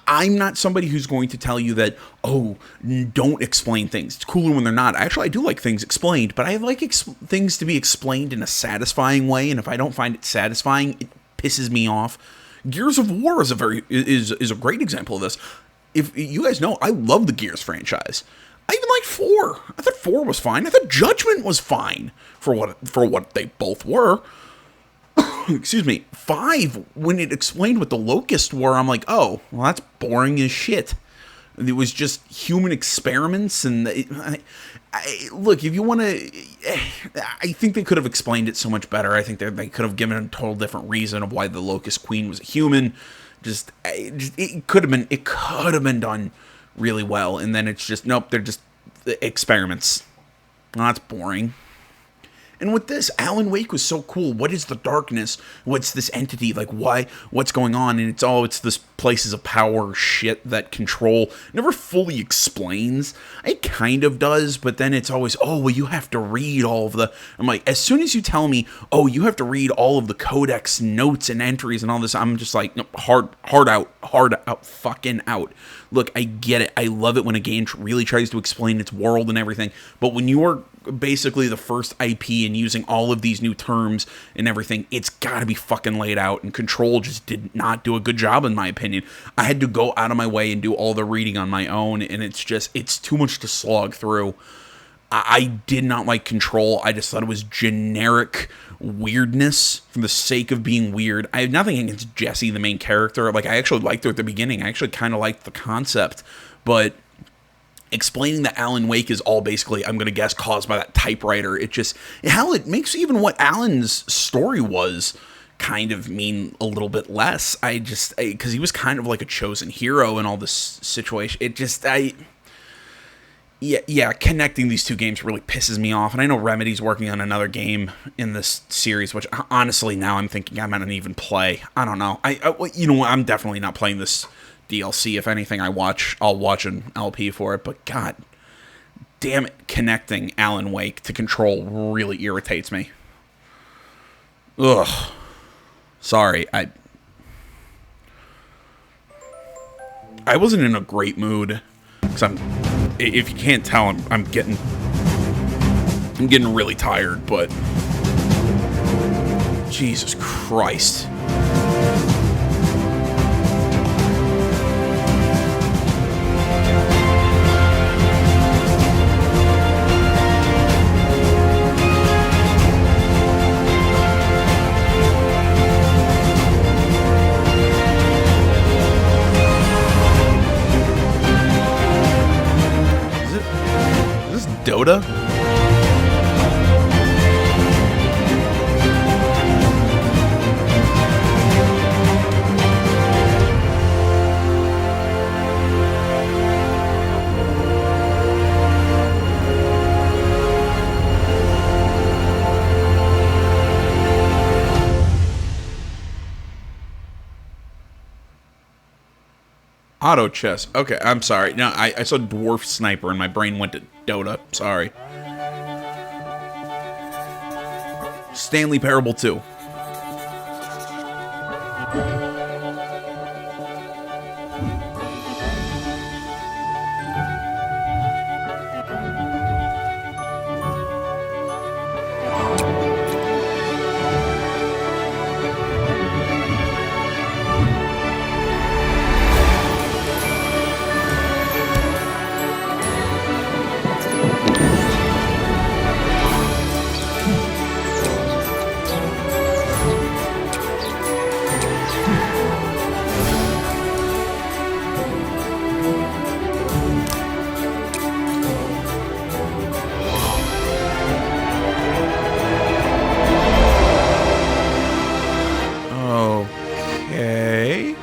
I'm not somebody who's going to tell you that, oh, don't explain things. It's cooler when they're not. Actually, I do like things explained, but I like things to be explained in a satisfying way, and if I don't find it satisfying, it pisses me off. Gears of War is a great example of this. If you guys know, I love the Gears franchise. I even liked 4. I thought 4 was fine. I thought Judgment was fine for what they both were. Excuse me, 5, when it explained what the Locusts were, I'm like, oh, well, that's boring as shit. It was just human experiments, and look, if you want to, I think they could have explained it so much better. I think they could have given a total different reason of why the Locust Queen was a human. It could have been done really well, and then it's just, nope, they're just experiments. Well, that's boring. And with this, Alan Wake was so cool. What is the darkness? What's this entity? Like, why? What's going on? And it's this places of power shit that Control never fully explains. It kind of does, but then it's always, oh, well, you have to read all of the... I'm like, as soon as you tell me, oh, you have to read all of the codex notes and entries and all this, I'm just like, no, hard out, fucking out. Look, I get it. I love it when a game really tries to explain its world and everything, but when you are basically the first IP and using all of these new terms and everything, it's got to be fucking laid out, and Control just did not do a good job, in my opinion. I had to go out of my way and do all the reading on my own, and it's too much to slog through. I did not like Control. I just thought it was generic weirdness for the sake of being weird. I have nothing against Jessie, the main character. Like, I actually liked her at the beginning. I actually kind of liked the concept, but explaining that Alan Wake is all basically, I'm going to guess, caused by that typewriter, it makes even what Alan's story was kind of mean a little bit less. Because he was kind of like a chosen hero in all this situation. Yeah, connecting these two games really pisses me off. And I know Remedy's working on another game in this series, which honestly now I'm thinking I might not even play. I don't know. I'm definitely not playing this DLC. If anything, I'll watch an LP for it. But god damn it, connecting Alan Wake to Control really irritates me. Ugh. Sorry, I wasn't in a great mood Because if you can't tell, I'm getting really tired, but Jesus Christ. Is this Dota? Auto chess. Okay, I'm sorry. No, I saw Dwarf Sniper and my brain went to Dota. Sorry. Stanley Parable 2. Okay.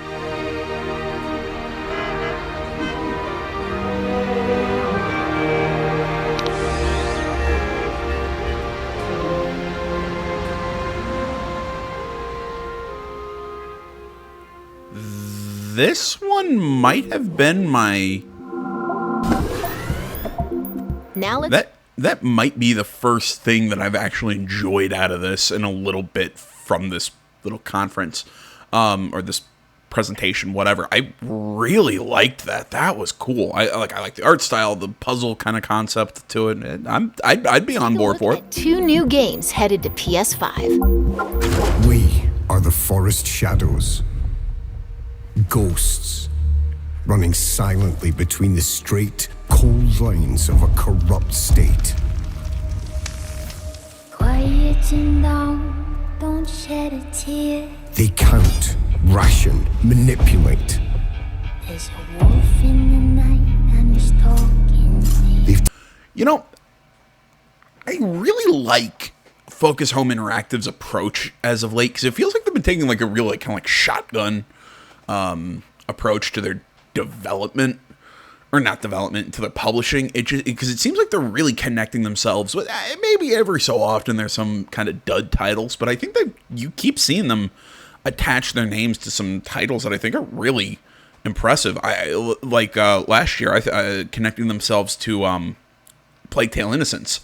This one might have been my... Now let's... That might be the first thing that I've actually enjoyed out of this in a little bit from this little conference, or this presentation, whatever. I really liked that. That was cool. I like the art style, the puzzle kind of concept to it. And I'd be on board for it. 2 new games headed to PS5. We are the forest shadows. Ghosts, running silently between the straight, cold lines of a corrupt state. Quieten down, don't shed a tear. They count, ration, manipulate. There's a wolf in the night and he's talking to me. You know, I really like Focus Home Interactive's approach as of late, because it feels like they've been taking like a real kind of like shotgun approach to their development, or not development, to their publishing. It just because it seems like they're really connecting themselves with, maybe every so often there's some kind of dud titles, but I think that you keep seeing them attach their names to some titles that I think are really impressive. I like last year, connecting themselves to Plague Tale: Innocence.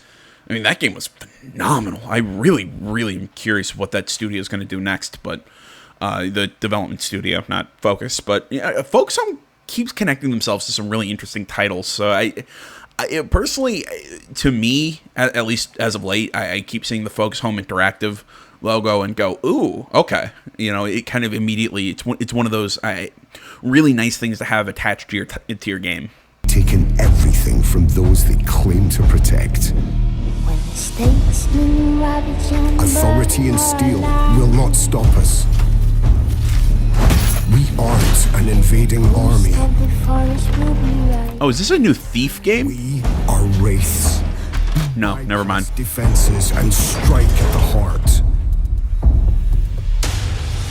I mean, that game was phenomenal. I really am curious what that studio is going to do next, but the development studio, not Focus, but yeah, Focus Home keeps connecting themselves to some really interesting titles. So I personally, to me, at least as of late, I keep seeing the Focus Home Interactive logo and go, ooh, okay. You know, it kind of immediately, it's one of those really nice things to have attached to your game. Taken everything from those they claim to protect. When the statesmen ravage and Authority and steel will not stop us. We aren't an invading army. Oh, is this a new Thief game? We are wraiths. No, never mind. Defenses and strike at the heart.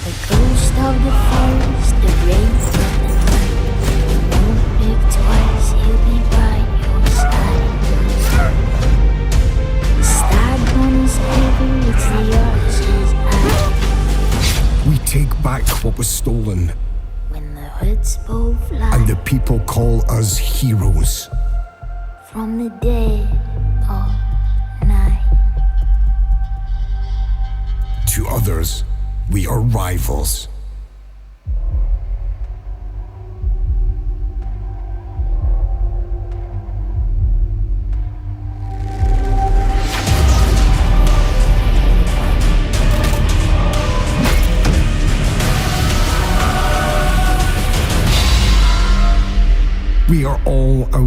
The ghost of the forest, the wraith of the night. Won't blink twice, he'll be by your side. The stag on his heavy, it's the archer's eye. We take back what was stolen. When the hoods both fly. And the people call us heroes. From the dead of night. To others, we are rivals.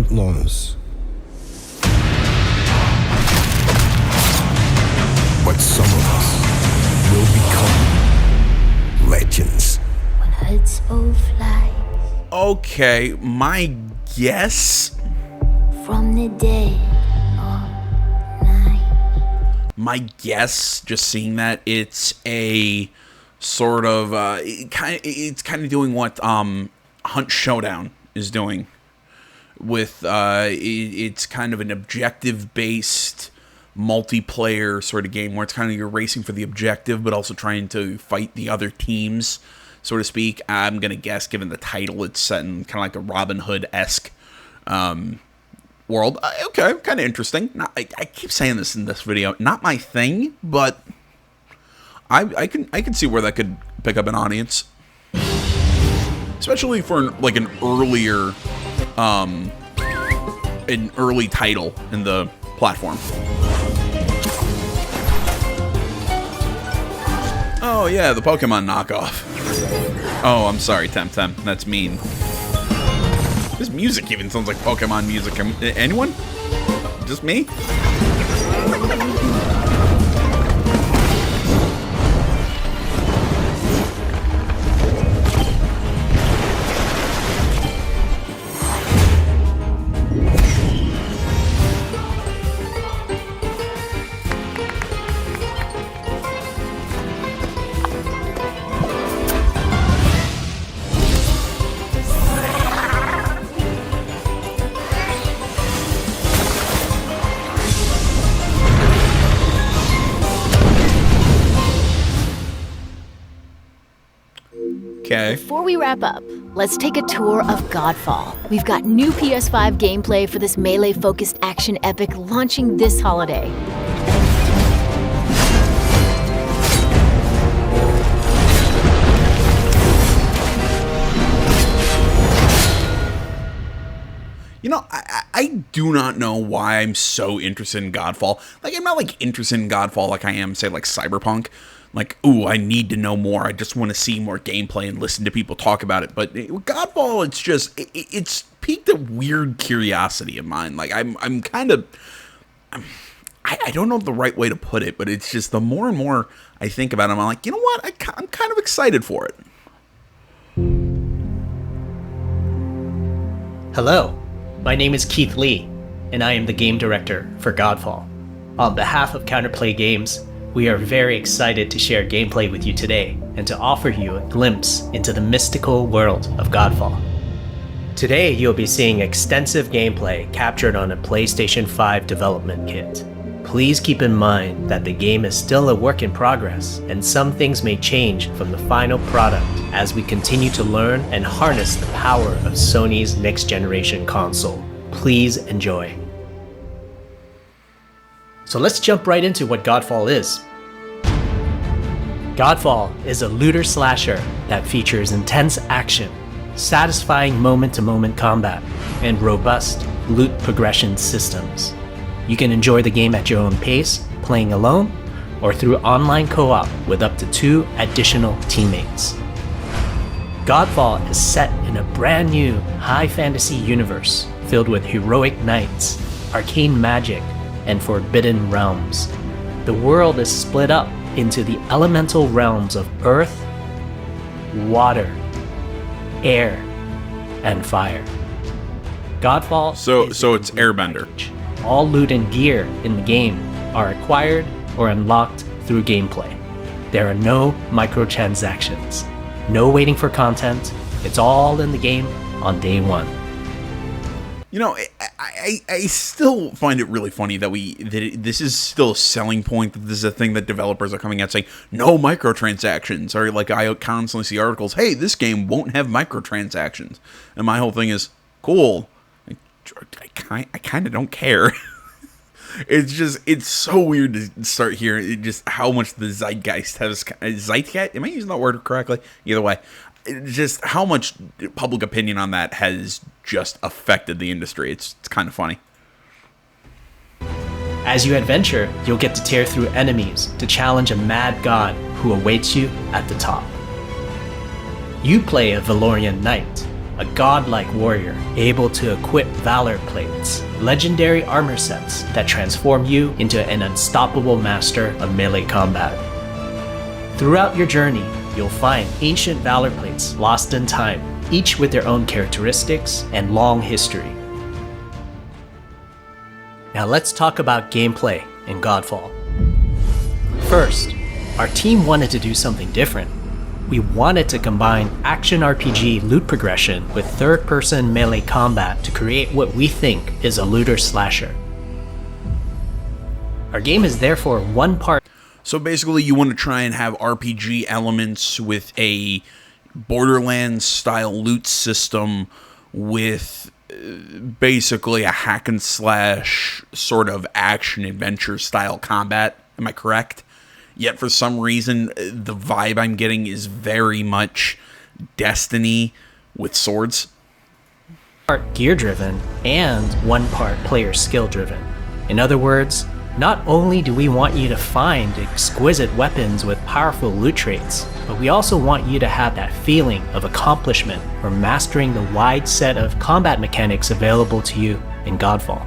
outlaws. But some of us will become legends. When hoods all fly Okay, my guess. from the dead. My guess, just seeing that, it's a sort of it's kind of doing what Hunt Showdown is doing with it's kind of an objective based multiplayer sort of game where it's kind of you're racing for the objective but also trying to fight the other teams, so to speak. I'm gonna guess, given the title, it's set in kind of like a Robin Hood-esque world. Okay, kind of interesting. I keep saying this in this video, not my thing, but I can see where that could pick up an audience, especially for an early title in the platform. Oh yeah, the Pokemon knockoff. Oh, I'm sorry, Temtem. That's mean. This music even sounds like Pokemon music. Anyone? Just me? Okay. Before we wrap up, let's take a tour of Godfall. We've got new PS5 gameplay for this melee-focused action epic launching this holiday. You know, I do not know why I'm so interested in Godfall. Like, I'm not, like, interested in Godfall like I am, say, like, Cyberpunk. Like, ooh, I need to know more. I just want to see more gameplay and listen to people talk about it. But Godfall, it's just, it's piqued a weird curiosity of mine. Like, I'm kind of, I don't know the right way to put it, but it's just the more and more I think about it, I'm like, you know what? I'm kind of excited for it. Hello, my name is Keith Lee, and I am the game director for Godfall. On behalf of Counterplay Games, we are very excited to share gameplay with you today and to offer you a glimpse into the mystical world of Godfall. Today, you'll be seeing extensive gameplay captured on a PlayStation 5 development kit. Please keep in mind that the game is still a work in progress, and some things may change from the final product as we continue to learn and harness the power of Sony's next-generation console. Please enjoy. So let's jump right into what Godfall is. Godfall is a looter slasher that features intense action, satisfying moment-to-moment combat, and robust loot progression systems. You can enjoy the game at your own pace, playing alone, or through online co-op with up to 2 additional teammates. Godfall is set in a brand new high fantasy universe filled with heroic knights, arcane magic, and forbidden realms. The world is split up into the elemental realms of earth, water, air, and fire. Godfall So it's Airbender. All loot and gear in the game are acquired or unlocked through gameplay. There are no microtransactions, no waiting for content. It's all in the game on day one. You know, I still find it really funny that this is still a selling point, that this is a thing that developers are coming out saying, no microtransactions. Or like I constantly see articles, hey, this game won't have microtransactions. And my whole thing is, cool. I kind of don't care. It's so weird to start hearing just how much the zeitgeist has, zeitgeist? Am I using that word correctly? Either way. Just how much public opinion on that has just affected the industry. It's kind of funny. As you adventure, you'll get to tear through enemies to challenge a mad god who awaits you at the top. You play a Valorian knight, a godlike warrior able to equip valor plates, legendary armor sets that transform you into an unstoppable master of melee combat. Throughout your journey, you'll find ancient valor plates lost in time, each with their own characteristics and long history. Now let's talk about gameplay in Godfall. First, our team wanted to do something different. We wanted to combine action RPG loot progression with third-person melee combat to create what we think is a looter slasher. Our game is therefore one part. So basically you want to try and have RPG elements with a Borderlands-style loot system with basically a hack and slash sort of action-adventure style combat. Am I correct? Yet for some reason, the vibe I'm getting is very much Destiny with swords. Part gear-driven and one part player skill-driven. In other words, not only do we want you to find exquisite weapons with powerful loot traits, but we also want you to have that feeling of accomplishment for mastering the wide set of combat mechanics available to you in Godfall.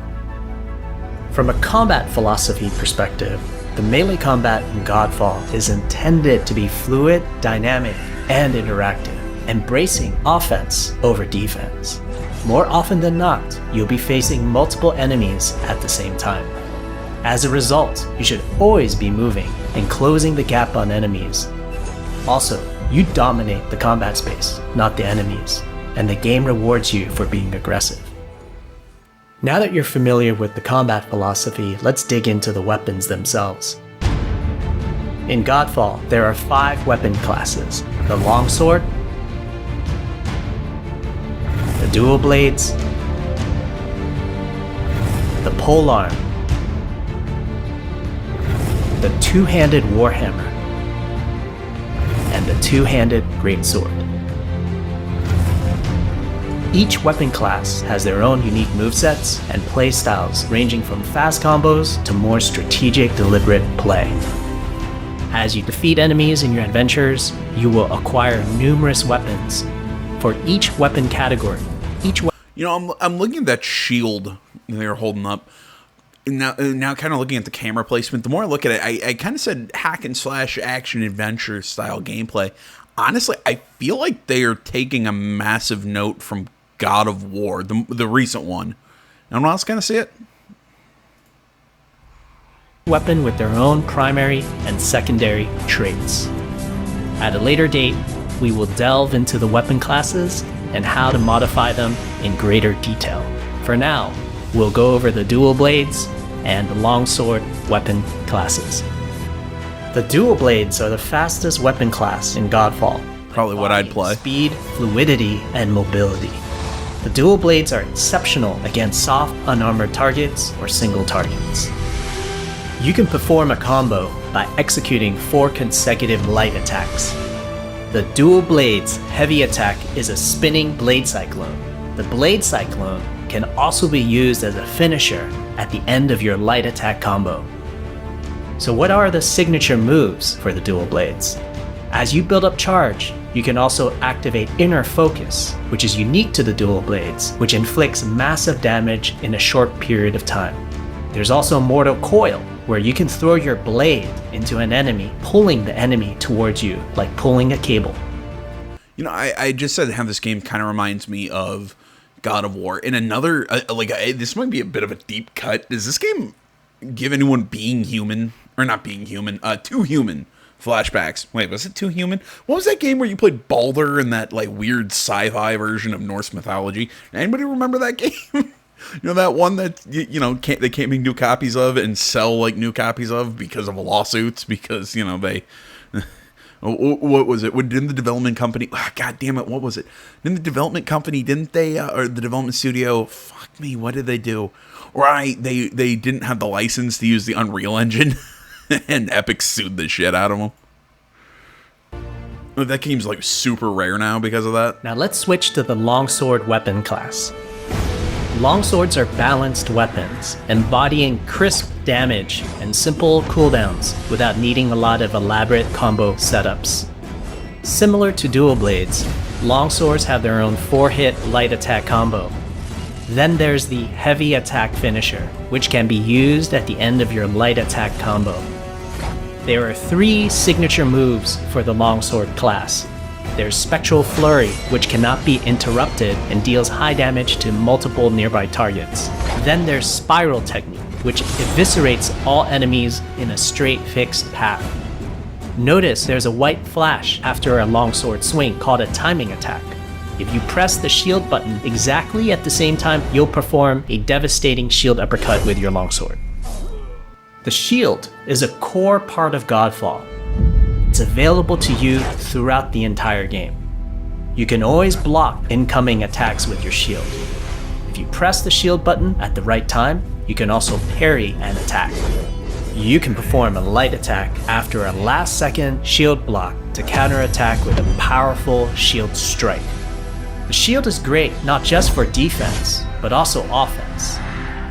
From a combat philosophy perspective, the melee combat in Godfall is intended to be fluid, dynamic, and interactive, embracing offense over defense. More often than not, you'll be facing multiple enemies at the same time. As a result, you should always be moving and closing the gap on enemies. Also, you dominate the combat space, not the enemies, and the game rewards you for being aggressive. Now that you're familiar with the combat philosophy, let's dig into the weapons themselves. In Godfall, there are 5 weapon classes: the longsword, the dual blades, the polearm, the two-handed warhammer, and the two-handed greatsword. Each weapon class has their own unique movesets and playstyles ranging from fast combos to more strategic, deliberate play. As you defeat enemies in your adventures, you will acquire numerous weapons. For each weapon category, I'm looking at that shield they're holding up. Now kind of looking at the camera placement, the more I look at it, I kind of said hack and slash action adventure style gameplay. Honestly, I feel like they are taking a massive note from God of War, the recent one. Anyone else kind of see it? Weapon with their own primary and secondary traits. At a later date, we will delve into the weapon classes and how to modify them in greater detail. For now, we'll go over the dual blades and the longsword weapon classes. The dual blades are the fastest weapon class in Godfall. Probably what I'd play. Speed, fluidity, and mobility. The dual blades are exceptional against soft, unarmored targets or single targets. You can perform a combo by executing 4 consecutive light attacks. The dual blades heavy attack is a spinning blade cyclone. The blade cyclone can also be used as a finisher at the end of your light attack combo. So what are the signature moves for the dual blades? As you build up charge, you can also activate Inner Focus, which is unique to the dual blades, which inflicts massive damage in a short period of time. There's also Mortal Coil, where you can throw your blade into an enemy, pulling the enemy towards you, like pulling a cable. You know, I just said how this game kind of reminds me of God of War. In another, this might be a bit of a deep cut. Does this game give anyone being human, or not being human, Too Human flashbacks? Wait, was it Too Human? What was that game where you played Baldur in that like weird sci-fi version of Norse mythology? Anybody remember that game? You know, that one that, they can't make new copies of and sell like new copies of because of lawsuits, because, they, what was it? Didn't the development company, God damn it, what was it? Didn't the development company, or the development studio, fuck me, what did they do? Right, they didn't have the license to use the Unreal Engine, and Epic sued the shit out of them. That game's like super rare now because of that. Now let's switch to the longsword weapon class. Longswords are balanced weapons, embodying crisp damage and simple cooldowns without needing a lot of elaborate combo setups. Similar to dual blades, Longswords have their own 4-hit light attack combo. Then there's the heavy attack finisher, which can be used at the end of your light attack combo. There are 3 signature moves for the longsword class. There's Spectral Flurry, which cannot be interrupted and deals high damage to multiple nearby targets. Then there's Spiral Technique, which eviscerates all enemies in a straight fixed path. Notice there's a white flash after a longsword swing called a timing attack. If you press the shield button exactly at the same time, you'll perform a devastating shield uppercut with your longsword. The shield is a core part of Godfall. It's available to you throughout the entire game. You can always block incoming attacks with your shield. If you press the shield button at the right time, you can also parry an attack. You can perform a light attack after a last-second shield block to counterattack with a powerful shield strike. The shield is great not just for defense, but also offense.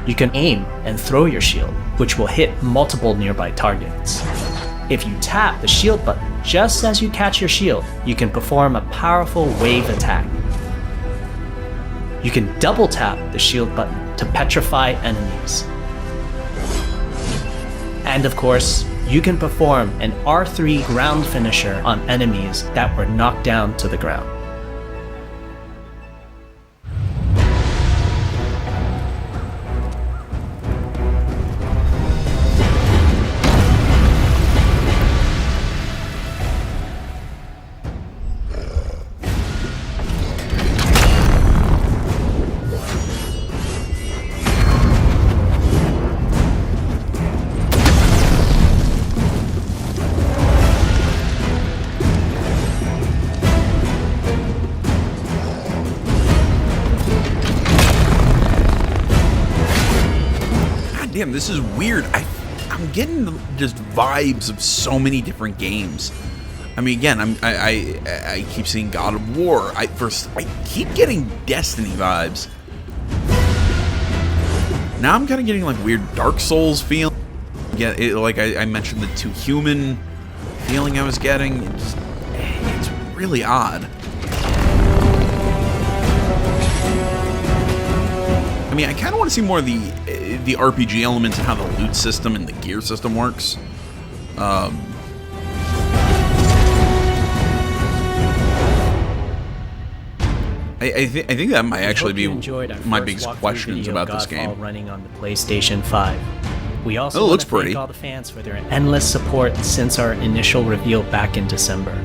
You can aim and throw your shield, which will hit multiple nearby targets. If you tap the shield button just as you catch your shield, you can perform a powerful wave attack. You can double tap the shield button to petrify enemies. And of course, you can perform an R3 ground finisher on enemies that were knocked down to the ground. Damn, this is weird. I'm getting just vibes of so many different games. I mean, again, I keep seeing God of War. I keep getting Destiny vibes. Now I'm kind of getting like weird Dark Souls feel. Yeah, like I mentioned, the Too Human feeling I was getting. It's really odd. I mean, I kind of want to see more of the RPG elements and how the loot system and the gear system works. I think that might actually be my biggest questions about this game. Running on the PlayStation 5. We also looks want to thank all the fans for their endless support since our initial reveal back in December.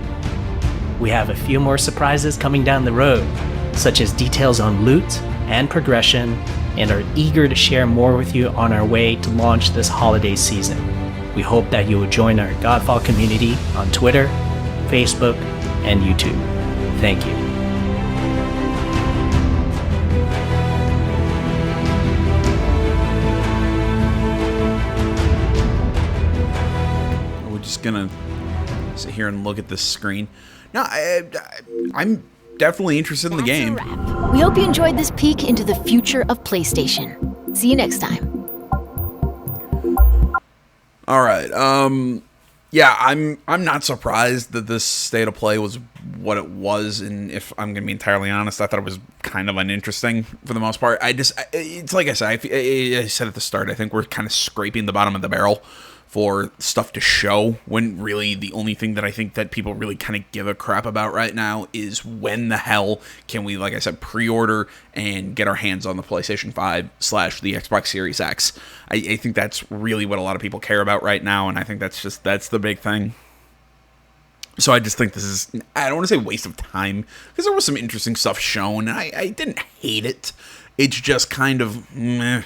We have a few more surprises coming down the road, such as details on loot and progression, and are eager to share more with you on our way to launch this holiday season. We hope that you will join our Godfall community on Twitter, Facebook, and YouTube. Thank you. We're just gonna sit here and look at this screen. No, I'm definitely interested in the game. We hope you enjoyed this peek into the future of PlayStation. See you next time. All right. Yeah, I'm not surprised that this state of play was what it was, and if I'm gonna be entirely honest, I thought it was kind of uninteresting for the most part. It's like I said, I said at the start, I think we're kind of scraping the bottom of the barrel for stuff to show, when really the only thing that I think that people really kind of give a crap about right now is when the hell can we, like I said, pre-order and get our hands on the PlayStation 5 / the Xbox Series X. I think that's really what a lot of people care about right now, and I think that's the big thing. So I just think this is, I don't want to say waste of time, because there was some interesting stuff shown, and I didn't hate it. It's just kind of meh.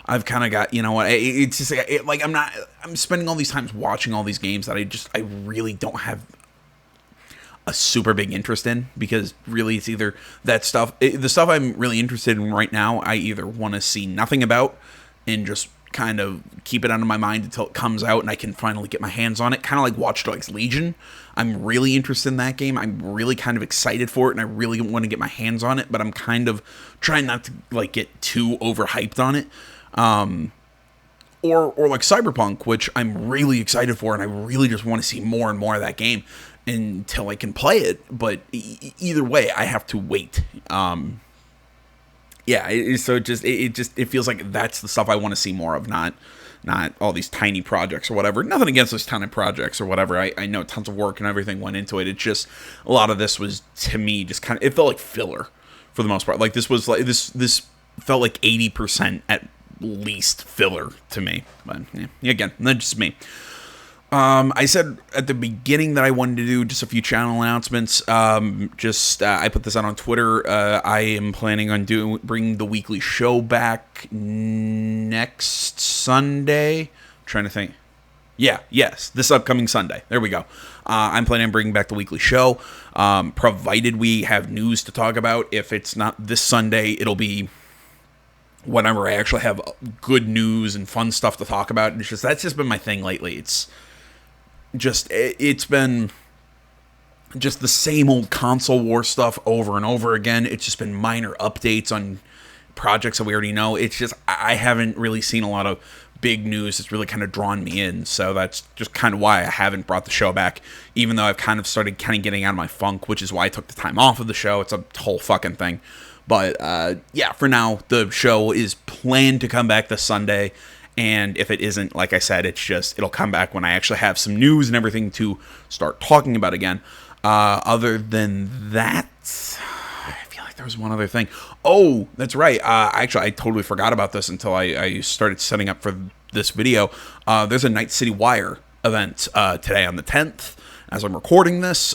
I've kind of got, you know what, it's just like I'm spending all these times watching all these games that I really don't have a super big interest in, because really it's either that stuff, the stuff I'm really interested in right now, I either want to see nothing about and just kind of keep it out of my mind until it comes out and I can finally get my hands on it, kind of like Watch Dogs Legion. I'm really interested in that game. I'm really kind of excited for it, and I really want to get my hands on it, but I'm kind of trying not to like get too overhyped on it. Or like Cyberpunk, which I'm really excited for, and I really just want to see more and more of that game. until I can play it. But either way, I have to wait. So it feels like that's the stuff I want to see more of, not all these tiny projects or whatever. Nothing against those tiny projects or whatever. I know tons of work and everything went into it. It's just a lot of this was, to me, just kind of, it felt like filler for the most part. Like this was like this felt like 80% at least filler to me. But yeah, again, that's just me. I said at the beginning that I wanted to do just a few channel announcements. I put this out on Twitter. I am planning on bringing the weekly show back next Sunday. I'm trying to think. Yes, this upcoming Sunday. There we go. I'm planning on bringing back the weekly show, provided we have news to talk about. If it's not this Sunday, it'll be whenever I actually have good news and fun stuff to talk about. That's just been my thing lately. It's been just the same old console war stuff over and over again. It's just been minor updates on projects that we already know. It's just, I haven't really seen a lot of big news that's really kind of drawn me in. So that's just kind of why I haven't brought the show back, even though I've kind of started getting out of my funk, which is why I took the time off of the show. It's a whole fucking thing. But for now, the show is planned to come back this Sunday. And if it isn't, like I said, it'll come back when I actually have some news and everything to start talking about again. Other than that, I feel like there was one other thing. Oh, that's right. Actually, I totally forgot about this until I started setting up for this video. There's a Night City Wire event today on the 10th as I'm recording this.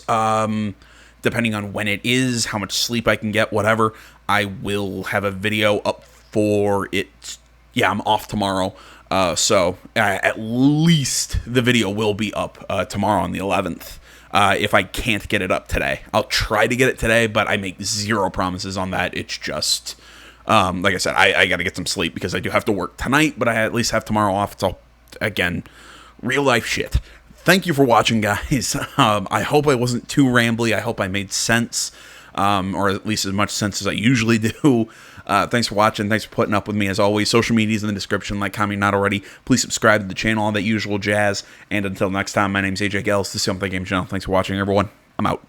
Depending on when it is, how much sleep I can get, whatever, I will have a video up for it. Yeah, I'm off tomorrow. So at least the video will be up tomorrow on the 11th. If I can't get it up today, I'll try to get it today, but I make zero promises on that. It's just, like I said, I got to get some sleep because I do have to work tonight, but I at least have tomorrow off. It's all, again, real life shit. Thank you for watching, guys. I hope I wasn't too rambly. I hope I made sense, or at least as much sense as I usually do. Thanks for watching. Thanks for putting up with me as always. Social media is in the description. Like, comment, not already. Please subscribe to the channel, all that usual jazz. And until next time, my name's AJ Gels. This is the Game Channel. Thanks for watching, everyone. I'm out.